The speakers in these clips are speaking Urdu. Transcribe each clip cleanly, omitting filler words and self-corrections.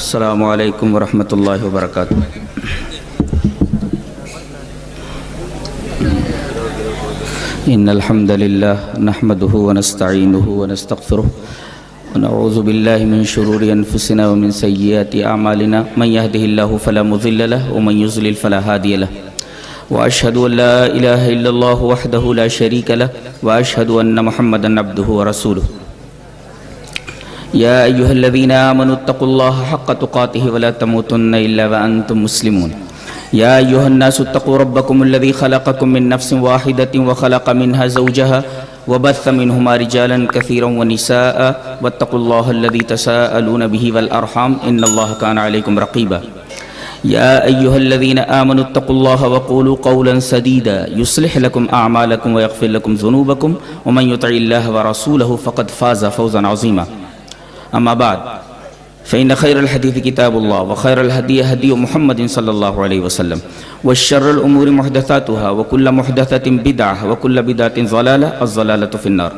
السلام علیکم ورحمۃ اللہ وبرکاتہ۔ ان الحمد للہ نحمده ونستعینه ونستغفره ونعوذ باللہ من شرور انفسنا ومن سیئات اعمالنا من يهده الله فلا مضل له ومن يضلل فلا هادي له واشهد ان لا اله الا الله وحده لا شريك له واشهد ان محمدا عبده ورسوله يا أيها الذين آمنوا اتقوا الله حق تقاته ولا تموتن إلا وأنتم مسلمون يا أيها الناس اتقوا ربكم الذي خلقكم من نفس واحدة وخلق منها زوجها وبث منهما رجالا كثيرا ونساء واتقوا الله الذي تساءلون به والأرحام إن الله كان عليكم رقيبا يا أيها الذين آمنوا اتقوا الله وقولوا قولا سديدا يصلح لكم أعمالكم ويغفر لكم ذنوبكم ومن يطع الله ورسوله فقد فاز فوزا عظيما اما بعد فإن خير الحديث كتاب الله وخير الهدي هدي محمد صلى الله عليه وسلم والشر الأمور محدثاتها وكل محدثة بدعة وكل بدعة ضلالة الضلالة في النار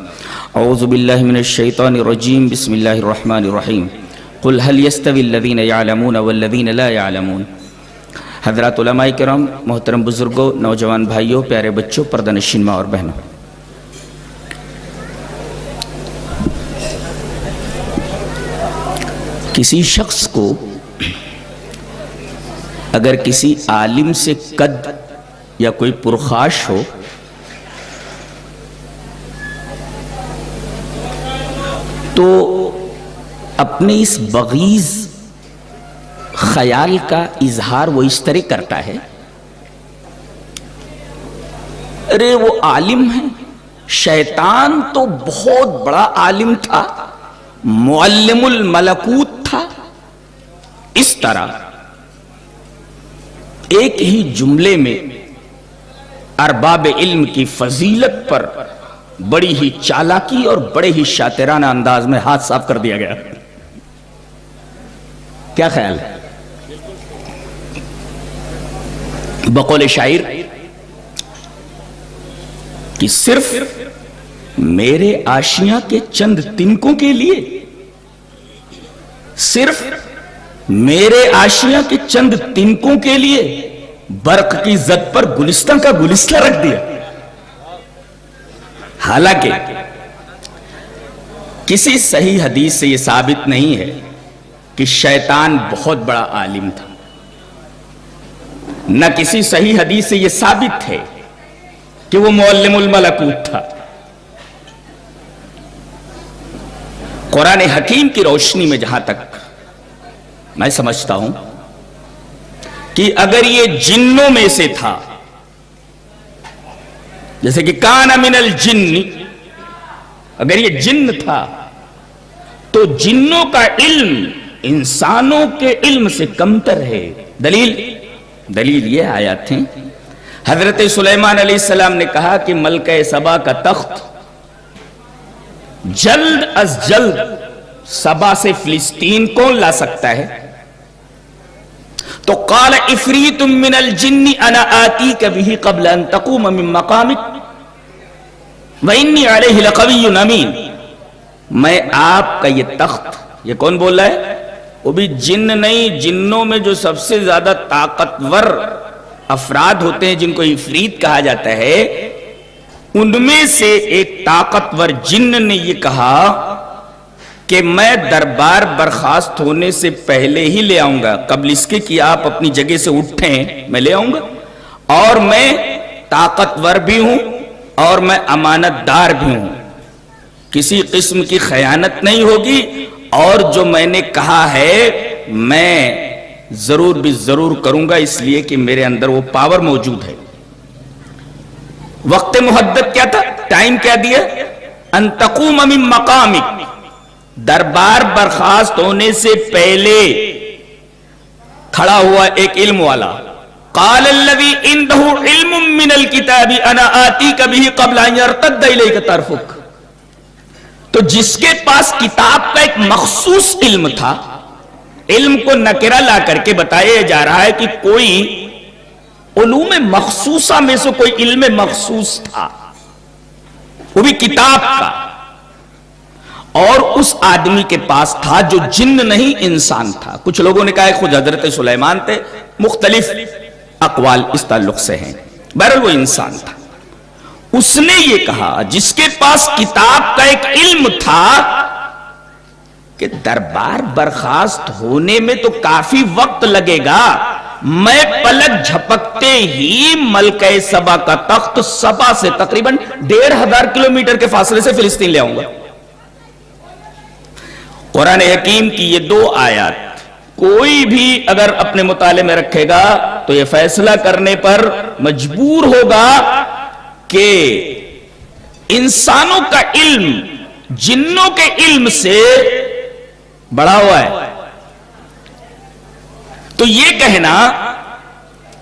أعوذ بالله من الشيطان الرجيم بسم الله الرحمن الرحيم قل هل يستوي الذين يعلمون والذين لا يعلمون۔ حضرات علماء کرام، محترم بزرگوں، نوجوان بھائیوں، پیارے بچوں، پردہ نشین ماں اور بہنوں، کسی شخص کو اگر کسی عالم سے قد یا کوئی پرخاش ہو تو اپنے اس بغیض خیال کا اظہار وہ اس طرح کرتا ہے، ارے وہ عالم ہے، شیطان تو بہت بڑا عالم تھا، معلم الملکوت تھا۔ اس طرح ایک ہی جملے میں ارباب علم کی فضیلت پر بڑی ہی چالاکی اور بڑے ہی شاطرانہ انداز میں ہاتھ صاف کر دیا گیا۔ کیا خیال ہے؟ بقول شاعر کہ صرف میرے آشیاں کے چند تنکوں کے لیے، صرف میرے آشیاں کے چند تنکوں کے لیے برق کی زد پر گلستان کا گلستہ رکھ دیا۔ حالانکہ کسی صحیح حدیث سے یہ ثابت نہیں ہے کہ شیطان بہت بڑا عالم تھا، نہ کسی صحیح حدیث سے یہ ثابت ہے کہ وہ معلم الملکوت تھا۔ قرآن حکیم کی روشنی میں جہاں تک میں سمجھتا ہوں کہ اگر یہ جنوں میں سے تھا، جیسے کہ کان من الجن، اگر یہ جن تھا تو جنوں کا علم انسانوں کے علم سے کمتر ہے۔ دلیل یہ آیات ہیں، حضرت سلیمان علیہ السلام نے کہا کہ ملکہ سبا کا تخت جلد از جلد سبا سے فلسطین کون لا سکتا ہے؟ تو قال افریت من الجن انا آتیک بہ قبل ان تقوم من مقامک وانی علیہ لقوی امین۔ میں آپ کا یہ تخت، یہ کون بول رہا ہے؟ وہ بھی جن نہیں، جنوں میں جو سب سے زیادہ طاقتور افراد ہوتے ہیں جن کو افریت کہا جاتا ہے، ان میں سے ایک طاقتور جن نے یہ کہا کہ میں دربار برخاست ہونے سے پہلے ہی لے آؤں گا، قبل اس کے کہ آپ اپنی جگہ سے اٹھیں میں لے آؤں گا، اور میں طاقتور بھی ہوں اور میں امانت دار بھی ہوں، کسی قسم کی خیانت نہیں ہوگی، اور جو میں نے کہا ہے میں ضرور بھی ضرور کروں گا، اس لیے کہ میرے اندر وہ پاور موجود ہے۔ وقت محدد کیا تھا؟ ٹائم کیا دیا؟ ان تقوم من مقامک، دربار برخاست ہونے سے پہلے کھڑا ہوا ایک علم والا، قال الذی عنده علم من الکتاب انا آتیک بہ قبل ان یرتد الیک طرفک۔ تو جس کے پاس کتاب کا ایک مخصوص علم تھا، علم کو نکرہ لا کر کے بتایا جا رہا ہے کہ کوئی علوم مخصوصہ میں سے کوئی علم مخصوص تھا، وہ بھی کتاب کا، اور اس آدمی کے پاس تھا جو جن نہیں انسان تھا. کچھ لوگوں نے کہا کہ خود حضرت سلیمان تھے، مختلف اقوال اس تعلق سے ہیں، بہرحال وہ انسان تھا. اس نے یہ کہا جس کے پاس کتاب کا ایک علم تھا کہ دربار برخاست ہونے میں تو کافی وقت لگے گا، میں پلک جھپکتے ہی ملکہ سبا کا تخت سبا سے تقریباً 1500 کلومیٹر کے فاصلے سے فلسطین لے آؤں گا. قرآن حکیم کی یہ 2 آیات کوئی بھی اگر اپنے مطالعے میں رکھے گا تو یہ فیصلہ کرنے پر مجبور ہوگا کہ انسانوں کا علم جنوں کے علم سے بڑا ہوا ہے. تو یہ کہنا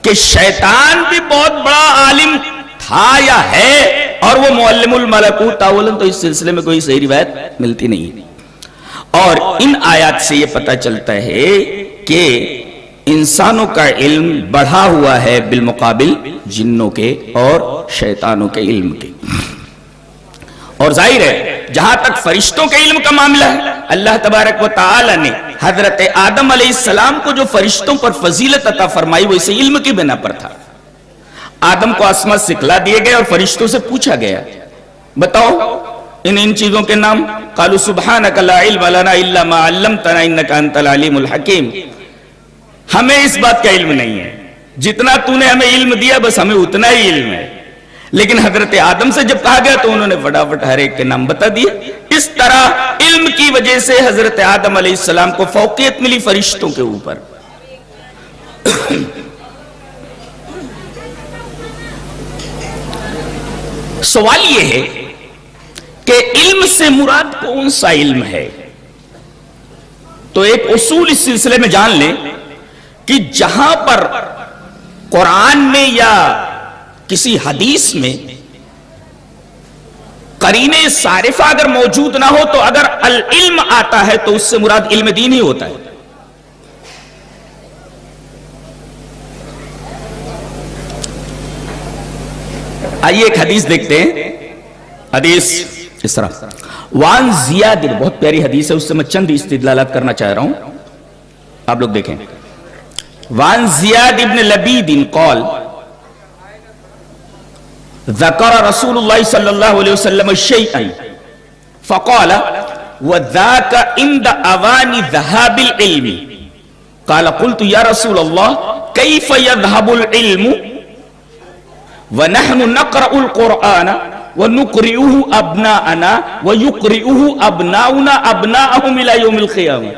کہ شیطان بھی بہت بڑا عالم تھا یا ہے اور وہ معلم الملکوت تھا، تو اس سلسلے میں کوئی صحیح روایت ملتی نہیں. اور ان آیات سے یہ پتہ چلتا ہے کہ انسانوں کا علم بڑھا ہوا ہے بالمقابل جنوں کے اور شیطانوں کے علم کے. اور ظاہر ہے جہاں تک فرشتوں کے علم کا معاملہ ہے، اللہ تبارک و تعالی نے حضرت آدم علیہ السلام کو جو فرشتوں پر فضیلت عطا فرمائی وہ اسے علم کی بنا پر تھا. آدم کو اسماء سکھلا دیے گئے اور فرشتوں سے پوچھا گیا بتاؤ ان چیزوں کے نام. قالوا سبحانک لا علم لنا الا ما علمتنا انک انت العلیم الحکیم. ہمیں اس بات کا علم نہیں ہے، جتنا تو نے ہمیں علم دیا بس ہمیں اتنا ہی علم ہے. لیکن حضرت آدم سے جب کہا گیا تو انہوں نے فٹافٹ ہر ایک کے نام بتا دیے. اس طرح علم کی وجہ سے حضرت آدم علیہ السلام کو فوقیت ملی فرشتوں کے اوپر. سوال یہ ہے کہ علم سے مراد کون سا علم ہے؟ تو ایک اصول اس سلسلے میں جان لیں کہ جہاں پر قرآن میں یا کسی حدیث میں قرینہ صارفہ اگر موجود نہ ہو تو اگر العلم آتا ہے تو اس سے مراد علم دین ہی ہوتا ہے. آئیے ایک حدیث دیکھتے ہیں. حدیث اس طرح وان زیاد، بہت پیاری حدیث ہے، اس سے میں چند استدلالات کرنا چاہ رہا ہوں، آپ لوگ دیکھیں. وان زیاد ابن لبید قال ذکر رسول اللہ صلی اللہ علیہ وسلم شیئا فقال وذاک عند اوان ذهاب العلم قال قلت یا رسول اللہ کیف يذهب العلم ونحن نقرأ القرآن وَنُقْرِئُهُ أَبْنَاءَنَا وَيُقْرِئُهُ أَبْنَاؤُنَا أَبْنَاءَهُمْ إِلَى يَوْمِ الْقِيَامَةِ.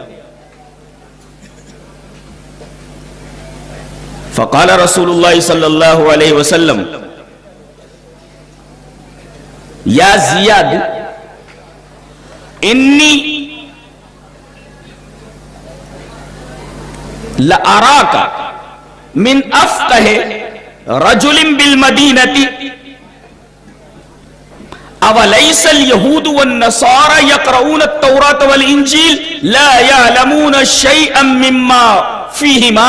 فقال رسول الله صلى الله عليه وسلم يا زياد إني لأراك من أفقه رجل بالمدينة أوليس اليهود والنصارى يقرؤون التوراة والإنجيل لا يعلمون شيئا مما فيهما.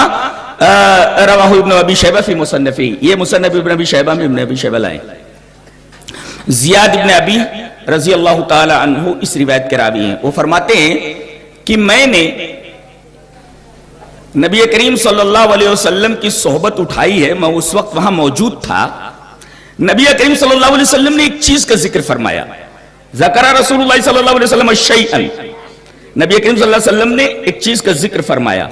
رواہ ابن ابی شیبہ فی مصنفی، یہ مصنف ابن ابی شیبہ میں ابن ابی شیبہ لائے. زیاد ابن ابی رضی اللہ تعالی عنہ اس روایت کے راوی ہیں. وہ فرماتے ہیں کہ میں نے نبی کریم صلی اللہ علیہ وسلم کی صحبت اٹھائی ہے، میں اس وقت وہاں موجود تھا. نبی کریم صلی اللہ علیہ وسلم نے ایک چیز کا ذکر فرمایا. ذکر رسول اللہ صلی اللہ علیہ وسلم شیئا، نبی کریم صلی اللہ علیہ وسلم نے ایک چیز کا ذکر فرمایا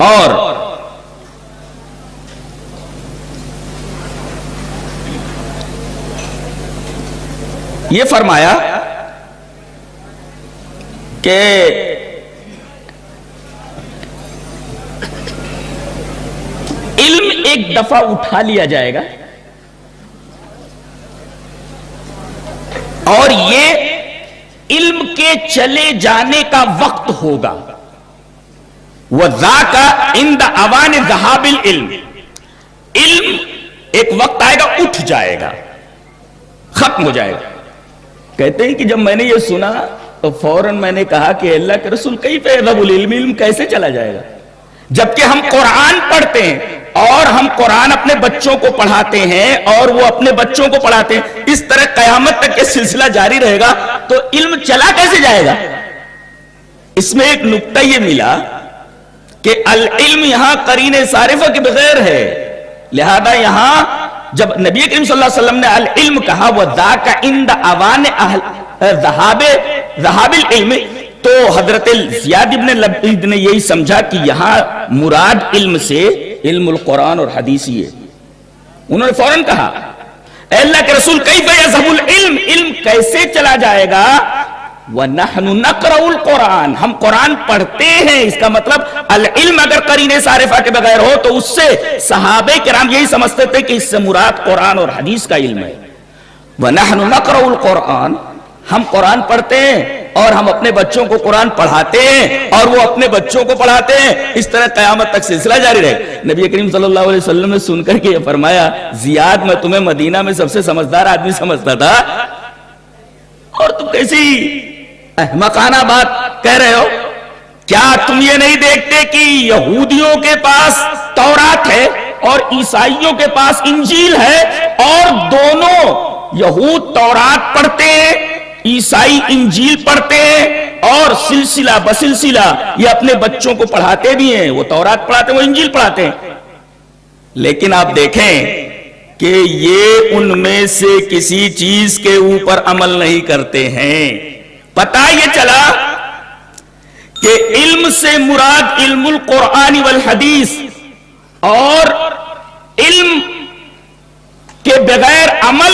اور یہ فرمایا کہ علم ایک دفعہ اٹھا لیا جائے گا اور یہ علم کے چلے جانے کا وقت ہوگا. وَذَاكَ عِنْدَ أَوَانِ ذَهَابِ الْعِلْمِ، علم ایک وقت آئے گا اٹھ جائے گا، ختم ہو جائے گا. کہتے ہیں کہ جب میں نے یہ سنا تو فوراً میں نے کہا کہ اللہ کے رسول کیف یذهب العلم، علم کیسے چلا جائے گا؟ جبکہ ہم قرآن پڑھتے ہیں اور ہم قرآن اپنے بچوں کو پڑھاتے ہیں اور وہ اپنے بچوں کو پڑھاتے ہیں، اس طرح قیامت تک یہ سلسلہ جاری رہے گا تو علم چلا کیسے جائے گا؟ اس میں ایک نکتہ یہ ملا کہ العلم یہاں قرین صارفہ کے بغیر ہے، لہذا یہاں جب نبی کریم صلی اللہ علیہ وسلم نے العلم کہا وَذَاكَ عِنْدَ أَوَانِ ذَهَابِ الْعِلْمِ، تو حضرت زیاد ابن لبید نے یہی سمجھا کہ یہاں مراد علم سے علم القرآن اور حدیث ہی ہے۔ انہوں نے فوراً کہا اے اللہ کے رسول کیف یذهب العلم، علم کیسے چلا جائے گا؟ وَنَحْنُ نَقْرَأُ الْقُرْآنَ، ہم قرآن پڑھتے ہیں۔ اس کا مطلب العلم اگر قرین صارفہ کے بغیر ہو تو اس سے صحابہ کرام یہی سمجھتے تھے کہ اس سے مراد قرآن اور حدیث کا علم ہے۔ وَنَحْنُ نَقْرَأُ الْقُرْآنَ، ہم قرآن پڑھتے ہیں اور ہم اپنے بچوں کو قرآن پڑھاتے ہیں اور وہ اپنے بچوں کو پڑھاتے ہیں، اس طرح قیامت تک سلسلہ جاری رہے۔ نبی کریم صلی اللہ علیہ وسلم نے سن کر کے یہ فرمایا زیاد میں تمہیں مدینہ میں سب سے سمجھدار آدمی سمجھتا تھا اور تم کیسی احمقانہ بات کہہ رہے ہو؟ کیا تم یہ نہیں دیکھتے کہ یہودیوں کے پاس تورات ہے اور عیسائیوں کے پاس انجیل ہے، اور دونوں یہود تورات پڑھتے ہیں، عیسائی انجیل پڑھتے ہیں، اور سلسلہ بسلسلہ یہ اپنے بچوں کو پڑھاتے بھی ہیں، وہ تورات پڑھاتے ہیں وہ انجیل پڑھاتے ہیں۔ لیکن آپ دیکھیں کہ یہ ان میں سے کسی چیز کے اوپر عمل نہیں کرتے ہیں۔ پتہ یہ چلا کہ علم سے مراد علم القرآن والحدیث، اور علم کے بغیر عمل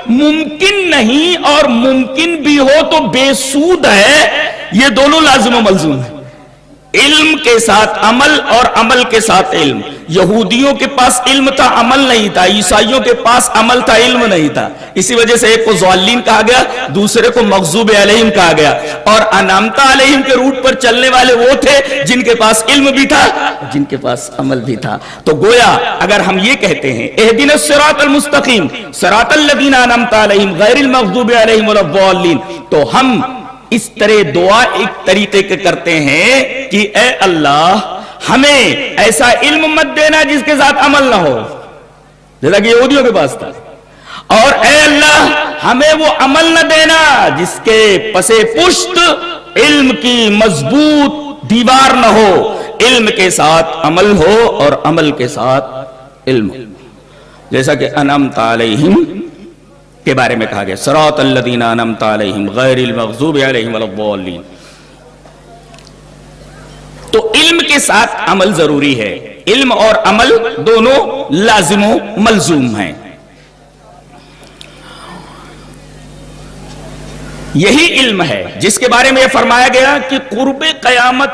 ممکن نہیں، اور ممکن بھی ہو تو بے سود ہے، یہ دونوں لازم و ملزوم ہے۔ علم کے ساتھ عمل اور عمل کے ساتھ علم۔ یہودیوں کے پاس علم تھا عمل نہیں تھا، عیسائیوں کے پاس عمل تھا علم نہیں تھا، اسی وجہ سے ایک کو ضالین کہا گیا، دوسرے کو مغضوب علیہم کہا گیا، اور انعمت علیہم کے روٹ پر چلنے والے وہ تھے جن کے پاس علم بھی تھا جن کے پاس عمل بھی تھا۔ تو گویا اگر ہم یہ کہتے ہیں اہدنا الصراط المستقیم صراط الذین انعمت علیہم غیر المغضوب علیہم ولا الضالین، تو ہم اس طرح دعا ایک طریقے کے کرتے ہیں کہ اے اللہ ہمیں ایسا علم مت دینا جس کے ساتھ عمل نہ ہو، جیسا کہ یہودیوں کے پاس تھا، اور اے اللہ ہمیں وہ عمل نہ دینا جس کے پسے پشت علم کی مضبوط دیوار نہ ہو، علم کے ساتھ عمل ہو اور عمل کے ساتھ علم، جیسا کہ انعمت علیہم کے بارے میں کہا گیا صراط الذین انعمت علیہم غیر المغضوب علیہم ولا الضالین۔ تو علم کے ساتھ عمل ضروری ہے، علم اور عمل دونوں لازم و ملزوم ہیں۔ یہی علم ہے جس کے بارے میں یہ فرمایا گیا کہ قرب قیامت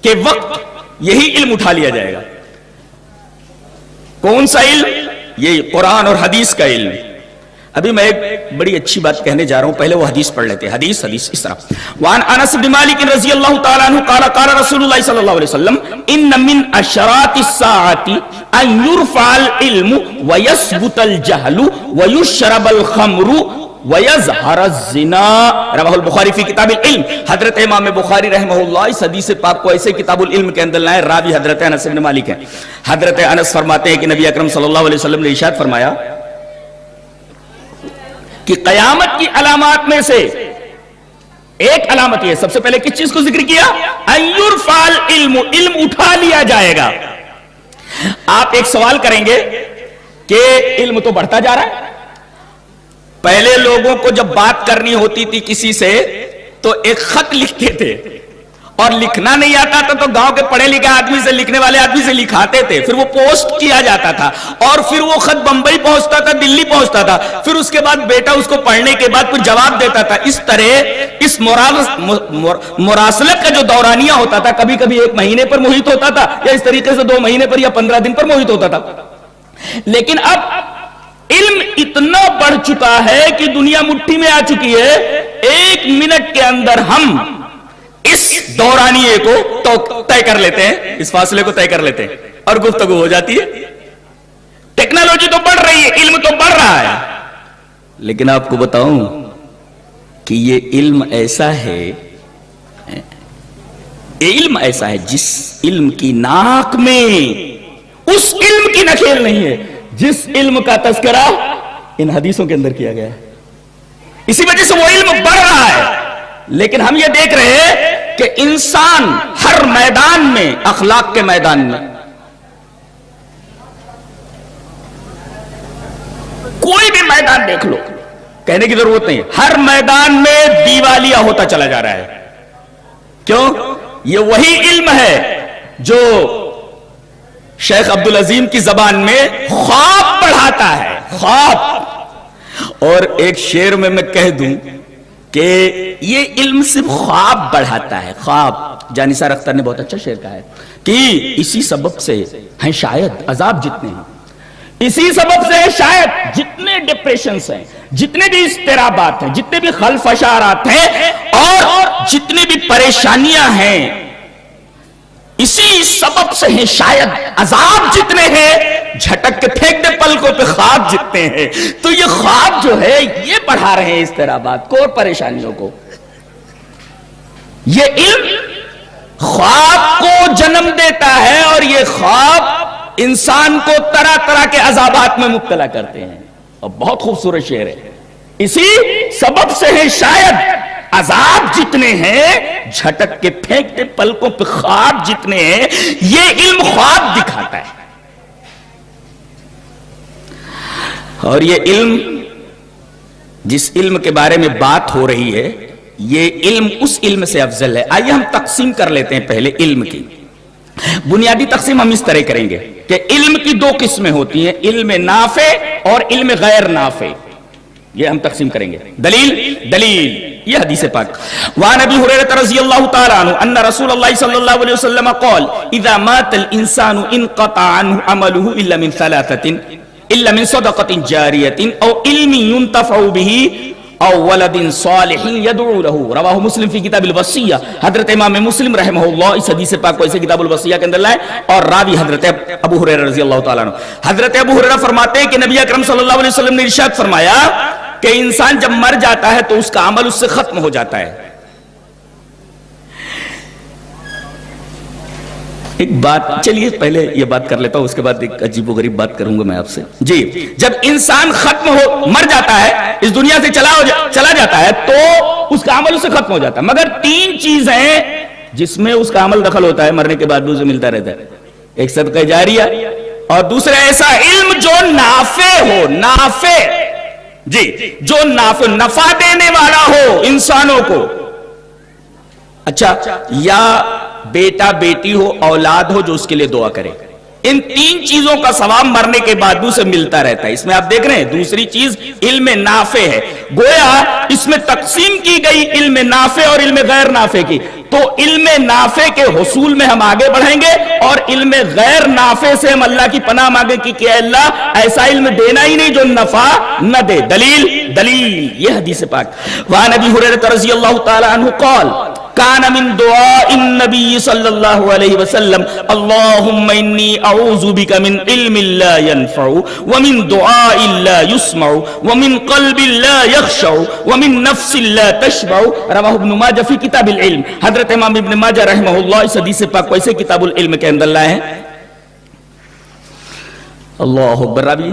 کے وقت یہی علم اٹھا لیا جائے گا۔ کون سا علم؟ یہ قرآن اور حدیث کا علم۔ ابھی میں ایک بڑی اچھی بات کہنے جا رہا ہوں، پہلے وہ حدیث پڑھ لیتے ہیں۔ حدیث اس طرح وان انس بن مالک رضی اللہ تعالی عنہ قال قال رسول اللہ صلی اللہ علیہ وسلم ان من اشراط الساعۃ ان يرفع العلم ويثبت الجهل ويشرب الخمر ويظهر الزنا، رواه البخاری فی کتاب العلم۔ حضرت امام بخاری رحمہ اللہ اس حدیث پاک کو ایسے کتاب العلم کے اندر لائے، راوی حضرت انس بن مالک ہیں۔ حضرت انس فرماتے ہیں کہ نبی اکرم صلی اللہ علیہ وسلم نے ارشاد فرمایا کہ قیامت کی علامات میں سے ایک علامت یہ، سب سے پہلے کس چیز کو ذکر کیا؟ ان یرفع العلم، علم اٹھا لیا جائے گا۔ آپ ایک سوال کریں گے کہ علم تو بڑھتا جا رہا ہے، پہلے لوگوں کو جب بات کرنی ہوتی تھی کسی سے تو ایک خط لکھتے تھے، اور لکھنا نہیں آتا تھا تو گاؤں کے پڑھے لکھے آدمی سے، لکھنے والے آدمی سے لکھاتے تھے، پھر وہ پوسٹ کیا جاتا تھا، اور پھر وہ خط بمبئی پہنچتا تھا، دلی پہنچتا تھا، پھر اس کے بعد بیٹا اس کو پڑھنے کے بعد پھر جواب دیتا تھا۔ اس طرح اس مراسلت کا جو دورانیہ ہوتا تھا کبھی کبھی 1 مہینے پر محیط ہوتا تھا، یا اس طریقے سے 2 مہینے پر یا 15 دن پر محیط ہوتا تھا۔ لیکن اب علم اتنا بڑھ چکا ہے کہ دنیا مٹھی میں آ چکی ہے، 1 منٹ کے اندر ہم اس دورانیے کو طے کر لیتے ہیں، اس فاصلے کو طے کر لیتے ہیں اور گفتگو ہو جاتی ہے۔ ٹیکنالوجی تو بڑھ رہی ہے، علم تو بڑھ رہا ہے، لیکن آپ کو بتاؤں کہ یہ علم ایسا ہے، علم ایسا ہے جس علم کی ناک میں اس علم کی نکیل نہیں ہے جس علم کا تذکرہ ان حدیثوں کے اندر کیا گیا ہے. اسی وجہ سے وہ علم بڑھ رہا ہے. لیکن ہم یہ دیکھ رہے ہیں کہ انسان ہر میدان میں، اخلاق کے میدان میں، کوئی بھی میدان دیکھ لو، کہنے کی ضرورت نہیں، ہر میدان میں دیوالیہ ہوتا چلا جا رہا ہے. کیوں؟ یہ وہی علم ہے جو شیخ عبدالعظیم کی زبان میں خواب بڑھاتا ہے. خواب. اور ایک شعر میں کہہ دوں کہ یہ علم صرف خواب بڑھاتا ہے. خواب. جانثار اختر نے بہت اچھا شعر کہا ہے کہ اسی سبب سے ہیں شاید عذاب جتنے ہیں، اسی سبب سے شاید جتنے ڈپریشنز ہیں، جتنے بھی اضطرابات ہیں، جتنے بھی خلفشارات ہیں اور جتنے بھی پریشانیاں ہیں، اسی سبب سے ہیں شاید عذاب جتنے ہیں، جھٹک کے پھینک دے پلکوں پہ خواب جتنے ہیں. تو یہ خواب جو ہے یہ بڑھا رہے ہیں اضطرابات کو اور پریشانیوں کو. یہ علم خواب کو جنم دیتا ہے اور یہ خواب انسان کو طرح طرح کے عذابات میں مبتلا کرتے ہیں. اور بہت خوبصورت شعر ہے. اسی سبب سے ہیں شاید عذاب جتنے ہیں، جھٹک کے پھینکتے پلکوں پہ خواب جتنے ہیں. یہ علم خواب دکھاتا ہے. اور یہ علم، جس علم کے بارے میں بات ہو رہی ہے، یہ علم اس علم سے افضل ہے. آئیے ہم تقسیم کر لیتے ہیں پہلے علم کی. بنیادی تقسیم ہم اس طرح کریں گے کہ علم کی دو قسمیں ہوتی ہیں، علم نافع اور علم غیر نافع. یہ ہم تقسیم کریں گے. دلیل یہ حدیث پاک. وعن ابی ہریرہ رضی اللہ تعالی عنہ ان رسول اللہ صلی اللہ علیہ وسلم قال اذا مات الانسان انقطع عنه عمله الا من ثلاثه الا من صدقة جاریة او علم ينتفع به او ولد صالح يدعو له. رواہ مسلم فی کتاب الوصیہ. حضرت امام مسلم رحمہ اللہ اس حدیث پاک کو اسے کتاب الوصیہ کے اندر لائے اور راوی حضرت ابو ہریرہ رضی اللہ تعالی عنہ. حضرت ابو ہریرہ فرماتے ہیں کہ نبی اکرم صلی اللہ علیہ وسلم نے ارشاد فرمایا کہ انسان جب مر جاتا ہے تو اس کا عمل اس سے ختم ہو جاتا ہے. ایک بات، چلیے پہلے یہ بات کر لیتا ہوں، اس کے بعد ایک عجیب و غریب بات کروں گا میں آپ سے. جی، جب انسان مر جاتا ہے، اس دنیا سے چلا جاتا ہے تو اس کا عمل اس سے ختم ہو جاتا ہے. مگر تین چیزیں جس میں اس کا عمل دخل ہوتا ہے، مرنے کے بعد بھی اسے ملتا رہتا ہے. ایک صدقہ جاریہ اور دوسرا ایسا علم جو نافع ہو. نافع، جی، جو نفع دینے والا ہو انسانوں کو. اچھا، یا بیٹا بیٹی ہو، اولاد ہو جو اس کے لیے دعا کرے. ان تین چیزوں کا ثواب مرنے کے بعد بھی اسے ملتا رہتا ہے. اس میں آپ دیکھ رہے ہیں دوسری چیز علم نافع ہے. گویا اس میں تقسیم کی گئی علم نافع اور علم غیر نافع کی. تو علم نافع کے حصول میں ہم آگے بڑھیں گے اور علم غیر نافع سے ہم اللہ کی پناہ مانگیں کہ اے اللہ ایسا علم دینا ہی نہیں جو نفع نہ دے. دلیل یہ حدیث پاک. وعن ابی ہریرہ رضی اللہ تعالی عنہ قال کان من دعاء النبی صلی اللہ علیہ وسلم اللہم انی اعوذ بک من علم لا ينفع ومن دعاء لا يسمع ومن قلب لا يخشع ومن نفس لا تشبع. رواہ ابن ماجہ فی کتاب العلم. حضرت امام ابن ماجہ رحمہ اللہ اس حدیث پاک کو ایسے کتاب العلم کے اندر لائے ہیں. اللہ اکبر. راوی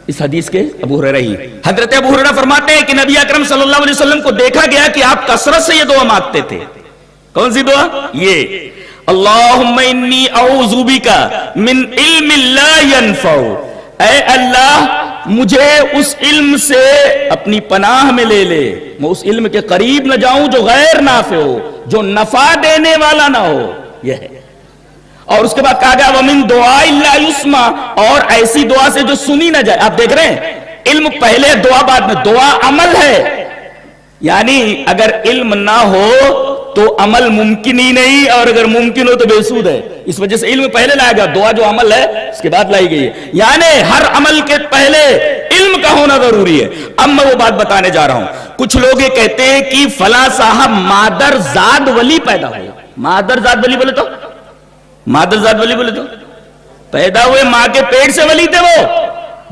اس حدیث کے ابو ہریرہ ہی. حضرت ابو ہریرہ فرماتے ہیں کہ نبی اکرم صلی اللہ علیہ وسلم کو دیکھا گیا کہ آپ کثرت سے یہ دعا مانگتے تھے. کون سی دعا؟ یہ اللہم انی اعوذ بک من علم لا ينفع. اے اللہ مجھے اس علم سے اپنی پناہ میں لے لے، میں اس علم کے قریب نہ جاؤں جو غیر نافع ہو، جو نفع دینے والا نہ ہو. یہ ہے. اور اس کے بعد کہا گیا ومن دعاء لا يسمع، اور ایسی دعا سے جو سنی نہ جائے. آپ دیکھ رہے ہیں علم پہلے دعا بعد میں. دعا عمل ہے، یعنی اگر علم نہ ہو تو عمل ممکن ہی نہیں، اور اگر ممکن ہو تو بے سود ہے. اس وجہ سے علم پہلے لایا گیا، دعا جو عمل ہے اس کے بعد لائی گئی ہے. یعنی ہر عمل کے پہلے علم کا ہونا ضروری ہے. اب میں وہ بات بتانے جا رہا ہوں. کچھ لوگ یہ کہتے ہیں کہ فلاں صاحب مادر زاد ولی پیدا ہوئے. مادر زاد ولی بولے تو پیدا ہوئے ماں کے پیٹ سے ولی تھے وہ.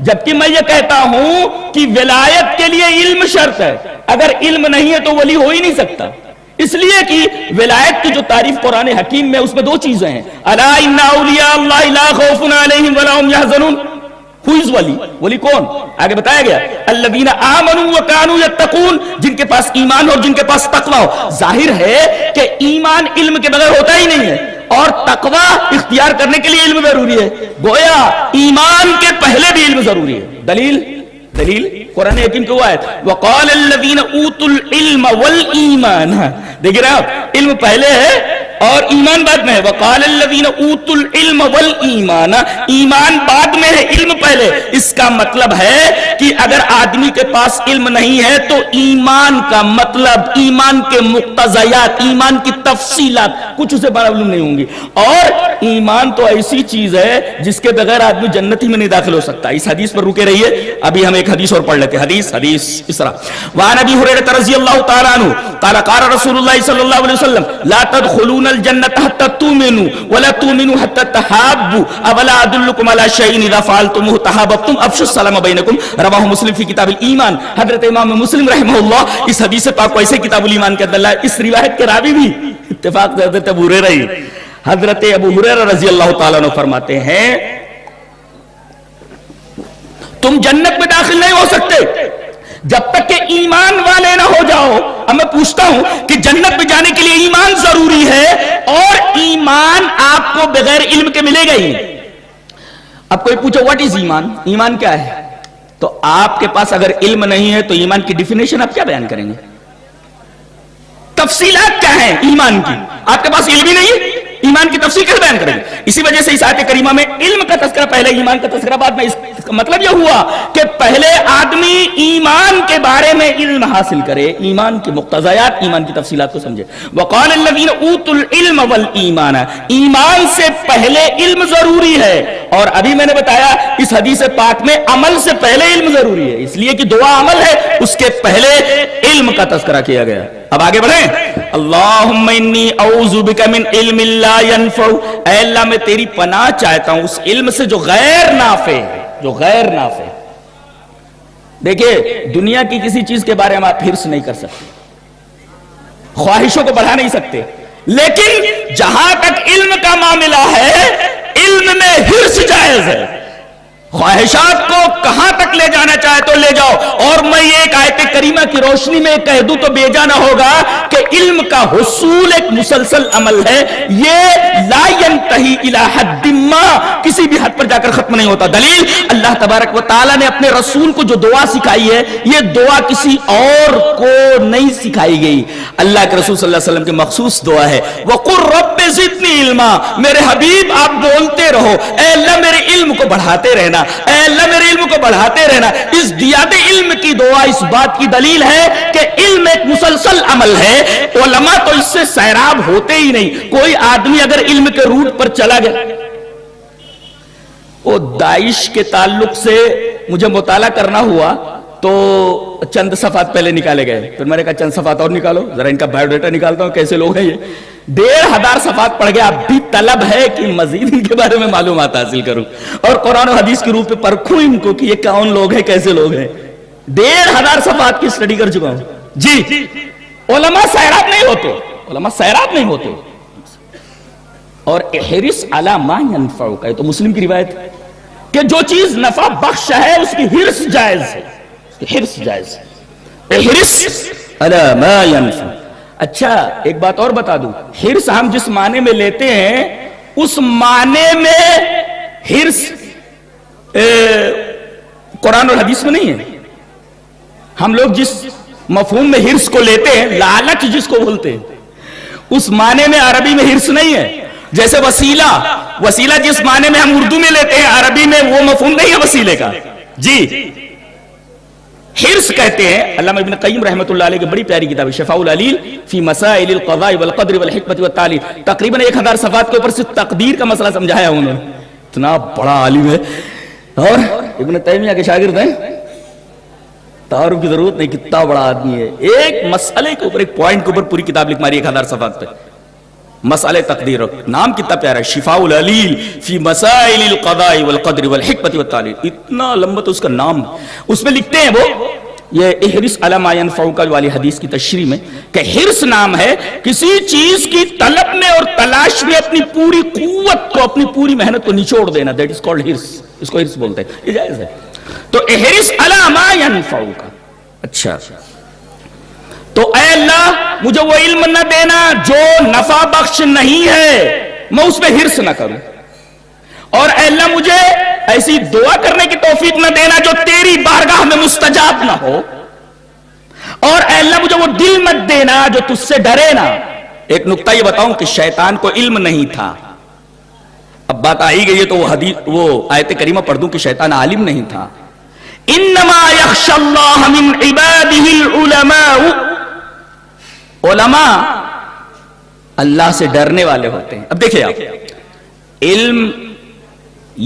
جبکہ میں یہ کہتا ہوں کہ ولایت کے لیے علم شرط ہے. اگر علم نہیں ہے تو ولی ہو ہی نہیں سکتا. اس لیے کہ ولایت کی جو تعریف قرآن حکیم میں اس میں دو چیزیں ہیں. الا ان اولیاء اللہ لا خوف علیہم ولا هم يحزنون. Who is ولی؟ ولی کون؟ آگے بتایا گیا الذین آمنوا وکانوا یتقون، جن کے پاس ایمان اور جن کے پاس تقوی ہو. ظاہر ہے کہ ایمان علم کے بغیر ہوتا ہی نہیں ہے، اور تقوی اختیار کرنے کے لیے علم ضروری ہے. گویا ایمان کے پہلے بھی علم ضروری ہے. دلیل قرآن حکیم کی آیت وقال الذین اوتوا العلم والایمان. دیکھ رہے آپ، علم پہلے ہے اور ایمان بعد میں ہے. وقال الذین اوتوا العلم والایمان، ایمان بعد میں ہے، علم پہلے. اس کا مطلب ہے کہ اگر آدمی کے پاس علم نہیں ہے تو ایمان کا مطلب، ایمان کے مقتضیات، ایمان کی تفصیلات کچھ اسے معلوم نہیں ہوں گی. اور ایمان تو ایسی چیز ہے جس کے بغیر آدمی جنت ہی میں نہیں داخل ہو سکتا. اس حدیث پر رکے رہیے، ابھی ہم ایک حدیث اور پڑھ لیتے ہیں. حدیث اس طرح وعن ابی ہریرہ رضی اللہ تعالی عنہ قال قال رسول اللہ صلی اللہ علیہ وسلم لا تدخلون الجنة حتى تؤمنوا ولا تؤمنوا حتى تحابوا اولا ادلكم على شيء اذا فعلتموه تحاببتم افشوا السلام بينكم. رواہ مسلم فی کتاب الایمان. حضرت امام مسلم رحمہ اللہ اس حدیث پاک کو ایسے کتاب الایمان کے اندر لائے. اس روایت کے راوی بھی اتفاق سے حضرت ابو ہریرہ ہی. حضرت ابو ہریرہ رضی اللہ تعالیٰ عنہ فرماتے ہیں تم جنت میں داخل نہیں ہو سکتے جب تک کہ ایمان والے نہ ہو جاؤ. اب میں پوچھتا ہوں کہ جنت میں جانے کے لیے ایمان ضروری ہے، اور ایمان آپ کو بغیر علم کے ملے گا ہی. اب کوئی پوچھو واٹ از ایمان، ایمان کیا ہے، تو آپ کے پاس اگر علم نہیں ہے تو ایمان کی ڈیفینیشن آپ کیا بیان کریں گے، تفصیلات کیا ہیں ایمان کی؟ آپ کے پاس علم ہی نہیں ہے، ایمان کی تفصیل کیسے بیان کریں گے؟ اسی وجہ سے اس آیت کریمہ میں علم کا تذکرہ پہلے، ایمان کا تذکرہ بعد میں. اس کا مطلب یہ ہوا کہ پہلے آدمی ایمان کے بارے میں علم حاصل کرے، ایمان کی مقتضیات، ایمان کی تفصیلات کو سمجھے. وقال الذین اوتوا العلم والایمان، ایمان سے پہلے علم ضروری ہے. اور ابھی میں نے بتایا اس حدیث پاک میں عمل سے پہلے علم ضروری ہے، اس لیے کہ دعا عمل ہے، اس کے پہلے علم کا تذکرہ کیا گیا. اب آگے بڑھیں. اللہم انی اعوذ بک من علم لا ینفع، اے اللہ میں تیری پناہ چاہتا ہوں اس علم سے جو غیر نافع ہے، جو غیر نافع. دیکھیں دنیا کی کسی چیز کے بارے میں آپ حرص نہیں کر سکتے، خواہشوں کو بڑھا نہیں سکتے، لیکن جہاں تک علم کا معاملہ ہے علم میں حرص جائز ہے. خواہشات کو کہاں تک لے جانا چاہے تو لے جاؤ. اور میں یہ ایک آیت کریمہ کی روشنی میں کہہ دوں تو بے جانا ہوگا کہ علم کا حصول ایک مسلسل عمل ہے، یہ لا ینتہی الی حد ما، کسی بھی حد پر جا کر ختم نہیں ہوتا. دلیل اللہ تبارک و تعالیٰ نے اپنے رسول کو جو دعا سکھائی ہے، یہ دعا کسی اور کو نہیں سکھائی گئی، اللہ کے رسول صلی اللہ علیہ وسلم کی مخصوص دعا ہے. وقل رب زدنی علما، میرے حبیب آپ بولتے رہو اے اللہ میرے علم کو بڑھاتے رہنا، اے اللہ میرے علم کو بڑھاتے رہنا. اس زیادہ علم کی دعا اس بات کی دلیل ہے کہ علم ایک مسلسل عمل ہے. علماء تو اس سے سیراب ہوتے ہی نہیں. کوئی آدمی اگر علم کے روٹ پر چلا گیا، وہ داعش کے تعلق سے مجھے مطالعہ کرنا ہوا تو چند صفحات پہلے نکالے گئے، پھر میں نے کہا چند صفحات اور نکالو، ذرا ان کا بایو ڈیٹا نکالتا ہوں کیسے لوگ ہیں یہ. 1500 صفحات پڑھ گیا. اب بھی طلب ہے کہ مزید ان کے بارے میں معلومات حاصل کروں اور قرآن و حدیث کی روح پہ پرکھوں ان کو کہ یہ کون لوگ ہیں، کیسے لوگ ہیں. 1500 صفحات کی سٹڈی کر چکا ہوں. جی علماء سیراب نہیں ہوتے، علماء سیراب نہیں ہوتے. اور احرص علی ما ینفعک، یہ تو مسلم کی روایت ہے کہ جو چیز نفع بخش ہے اس کی حرص جائز ہے، حرص جائز ہے. احرص علی ما ینفع. اچھا ایک بات اور بتا دوں، حرص ہم جس معنی میں لیتے ہیں اس معنی میں حرص قرآن اور حدیث میں نہیں ہے. ہم لوگ جس مفہوم میں حرص کو لیتے ہیں، لالچ جس کو بولتے ہیں، اس معنی میں عربی میں حرص نہیں ہے. جیسے وسیلہ، وسیلہ جس معنی میں ہم اردو میں لیتے ہیں عربی میں وہ مفہوم نہیں ہے وسیلے کا. جی حرص کہتے ہیں، علامہ ابن قیم رحمۃ اللہ علیہ کی بڑی پیاری کتاب شفاء العلیل فی مسائل القضاء والقدر والحکمت والتعلیل، تقریباً 1000 صفحات کے اوپر سے تقدیر کا مسئلہ سمجھایا انہوں نے. اتنا بڑا عالم ہے اور ابن تیمیہ کے شاگرد ہیں، تعارف کی ضرورت نہیں، کتنا بڑا آدمی ہے. ایک مسئلے کے اوپر، ایک پوائنٹ کے اوپر پوری کتاب لکھ ماری 1000 صفحات پہ. مسئلہ تقدیر، نام کتنا پیارا ہے، شفاء العلیل فی مسائل القضاء والقدر والحکمت والتعلیل. اتنا لمبا تو اس کا نام. اس میں لکھتے ہیں وہ یہ احرص علی ما ینفعک والی حدیث کی تشریح میں کہ حرص نام ہے کسی چیز کی طلب میں اور تلاش میں اپنی پوری قوت کو، اپنی پوری محنت کو نچوڑ دینا، دیٹ از کالڈ حرص، اس کو حرص بولتے ہیں، یہ جائز ہے۔ تو احرص علی ما ینفعک، اچھا تو اے اللہ مجھے وہ علم نہ دینا جو نفع بخش نہیں ہے، میں اس پہ حرص نہ کروں، اور اے اللہ مجھے ایسی دعا کرنے کی توفیق نہ دینا جو تیری بارگاہ میں مستجاب نہ ہو، اور اے اللہ مجھے وہ دل مت دینا جو تجھ سے ڈرے نہ۔ ایک نقطہ یہ بتاؤں کہ شیطان کو علم نہیں تھا، اب بات آئی گئی ہے تو وہ آیت کریمہ پڑھ دوں کہ شیطان عالم نہیں تھا۔ انما یخشی اللہ من عبادہ العلماء، علماء اللہ سے ڈرنے والے ہوتے ہیں۔ اب دیکھیں آپ، علم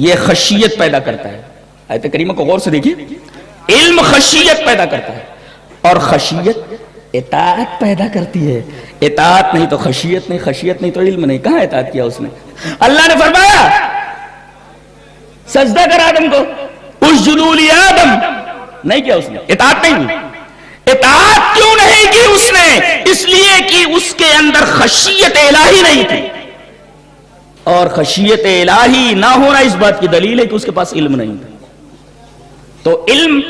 یہ خشیت پیدا کرتا ہے، آیت کریمہ کو غور سے دیکھیے، علم خشیت پیدا کرتا ہے، اور خشیت اطاعت پیدا کرتی ہے، اطاعت نہیں تو خشیت نہیں، خشیت نہیں تو علم نہیں۔ کہاں اطاعت کیا اس نے؟ اللہ نے فرمایا سجدہ کر آدم کو، اسجدوا لآدم، نہیں کیا اس نے، اطاعت نہیں۔ اطاعت کیوں نہیں کی اس نے؟ اس لیے کہ اس کے اندر خشیت الہی نہیں تھی، اور خشیت الہی نہ ہونا اس بات کی دلیل ہے کہ اس کے پاس علم نہیں تھا۔ تو علم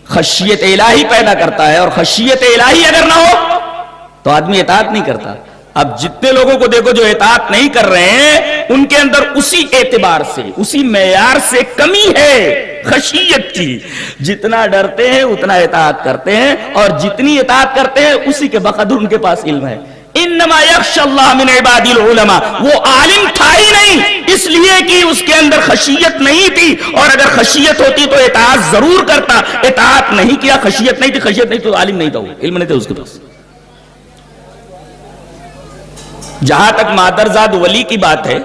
خشیت الہی پیدا کرتا ہے، اور خشیت الہی اگر نہ ہو تو آدمی اطاعت نہیں کرتا۔ اب جتنے لوگوں کو دیکھو جو اطاعت نہیں کر رہے ہیں، ان کے اندر اسی اعتبار سے، اسی معیار سے کمی ہے خشیت کی۔ جتنا ڈرتے ہیں اتنا اطاعت کرتے ہیں، اور جتنی اطاعت کرتے ہیں اسی کے بقدر ان کے پاس علم ہے۔ انما یخشی اللہ من عباد العلماء، وہ عالم تھا ہی نہیں اس لیے کہ اس کے اندر خشیت نہیں تھی، اور اگر خشیت ہوتی تو اطاعت ضرور کرتا، اطاعت نہیں کیا، خشیت نہیں تھی، خشیت نہیں تو عالم نہیں تھا، وہ علم نہیں تھا اس کے پاس۔ جہاں تک مادرزاد ولی کی بات ہے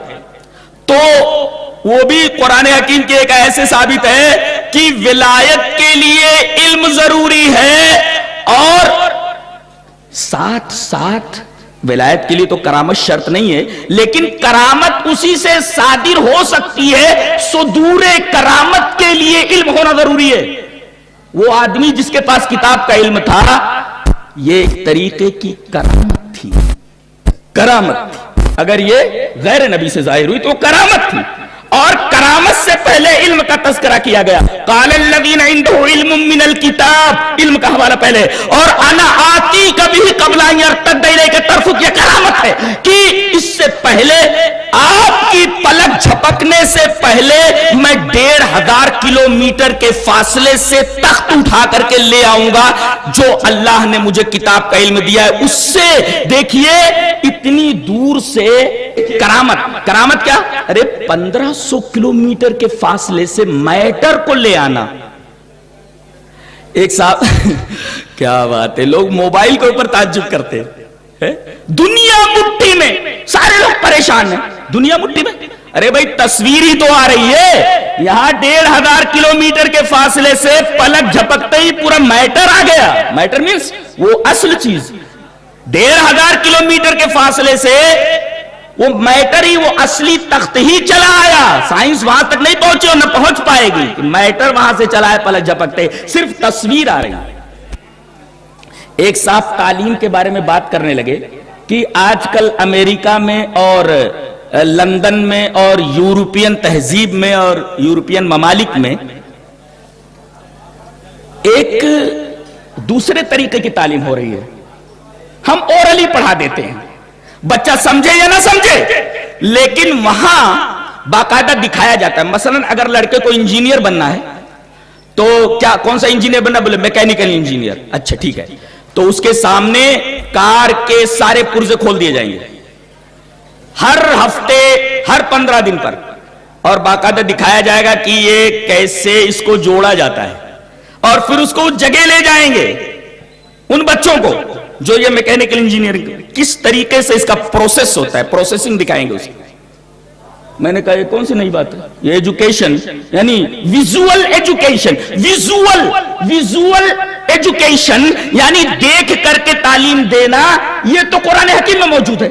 تو وہ بھی قرآن حکیم کے ایک ایسے ثابت ہے کہ ولایت کے لیے علم ضروری ہے، اور ساتھ ساتھ ولایت کے لیے تو کرامت شرط نہیں ہے، لیکن کرامت اسی سے صادر ہو سکتی ہے، صدور کرامت کے لیے علم ہونا ضروری ہے۔ وہ آدمی جس کے پاس کتاب کا علم تھا، یہ ایک طریقے کی کرامت تھی، کرامت تھی۔ اگر یہ غیر نبی سے ظاہر ہوئی تو کرامت تھی، اور کرامت سے پہلے علم کا تذکرہ کیا گیا۔ قال الذین عنده علم من الکتاب، علم کا حوالہ پہلے، اور انا آتیک بہ قبل ان یرتد الیک طرفک، یہ کرامت ہے کہ اس سے پہلے، آپ کی پلک جھپکنے سے پہلے میں 1500 کلومیٹر کے فاصلے سے تخت اٹھا کر کے لے آؤں گا جو اللہ نے مجھے کتاب کا علم دیا ہے۔ اس سے دیکھیے اتنی دور سے کرامت، کرامت کیا؟ ارے 1500 کلومیٹر کے فاصلے سے میٹر کو لے آنا۔ ایک صاحب کیا بات ہے، لوگ موبائل کے اوپر تعجب کرتے ہیں، دنیا مٹھی میں، سارے لوگ پریشان ہیں، دنیا مٹھی میں، ارے بھائی تصویر ہی تو آ رہی ہے، یہاں 1500 کلومیٹر کے فاصلے سے پلک جھپکتے ہی پورا میٹر آ گیا۔ میٹر مینس وہ اصل چیز، 1500 کلومیٹر کے فاصلے سے وہ میٹر ہی، وہ اصلی تخت ہی چلا آیا۔ سائنس وہاں تک نہیں پہنچی اور نہ پہنچ پائے گی، میٹر وہاں سے چلا ہے، پلک جھپکتے صرف تصویر آ رہی ہے۔ ایک صاحب تعلیم کے بارے میں بات کرنے لگے کہ آج کل امریکہ میں اور لندن میں اور یورپین تہذیب میں اور یورپین ممالک میں ایک دوسرے طریقے کی تعلیم ہو رہی ہے۔ ہم اورلی پڑھا دیتے ہیں، بچہ سمجھے یا نہ سمجھے، لیکن وہاں باقاعدہ دکھایا جاتا ہے۔ مثلا اگر لڑکے کو انجینئر بننا ہے تو کیا، کون سا انجینئر بننا؟ بولے میکینیکل انجینئر، اچھا ٹھیک ہے، تو اس کے سامنے کار کے سارے پرزے کھول دیے جائیں گے ہر ہفتے، ہر 15 دن پر، اور باقاعدہ دکھایا جائے گا کہ یہ کیسے اس کو جوڑا جاتا ہے، اور پھر اس کو اس جگہ لے جائیں گے ان بچوں کو جو یہ میکینیکل انجینئرنگ کس طریقے سے اس کا پروسیس ہوتا ہے، پروسیسنگ دکھائیں گے اس کو۔ میں نے کہا یہ کون سی نئی بات ہے، یہ ایجوکیشن یعنی ویژول ایجوکیشن، ویژول ایجوکیشن یعنی دیکھ کر کے تعلیم دینا، یہ تو قرآن حکیم میں موجود ہے۔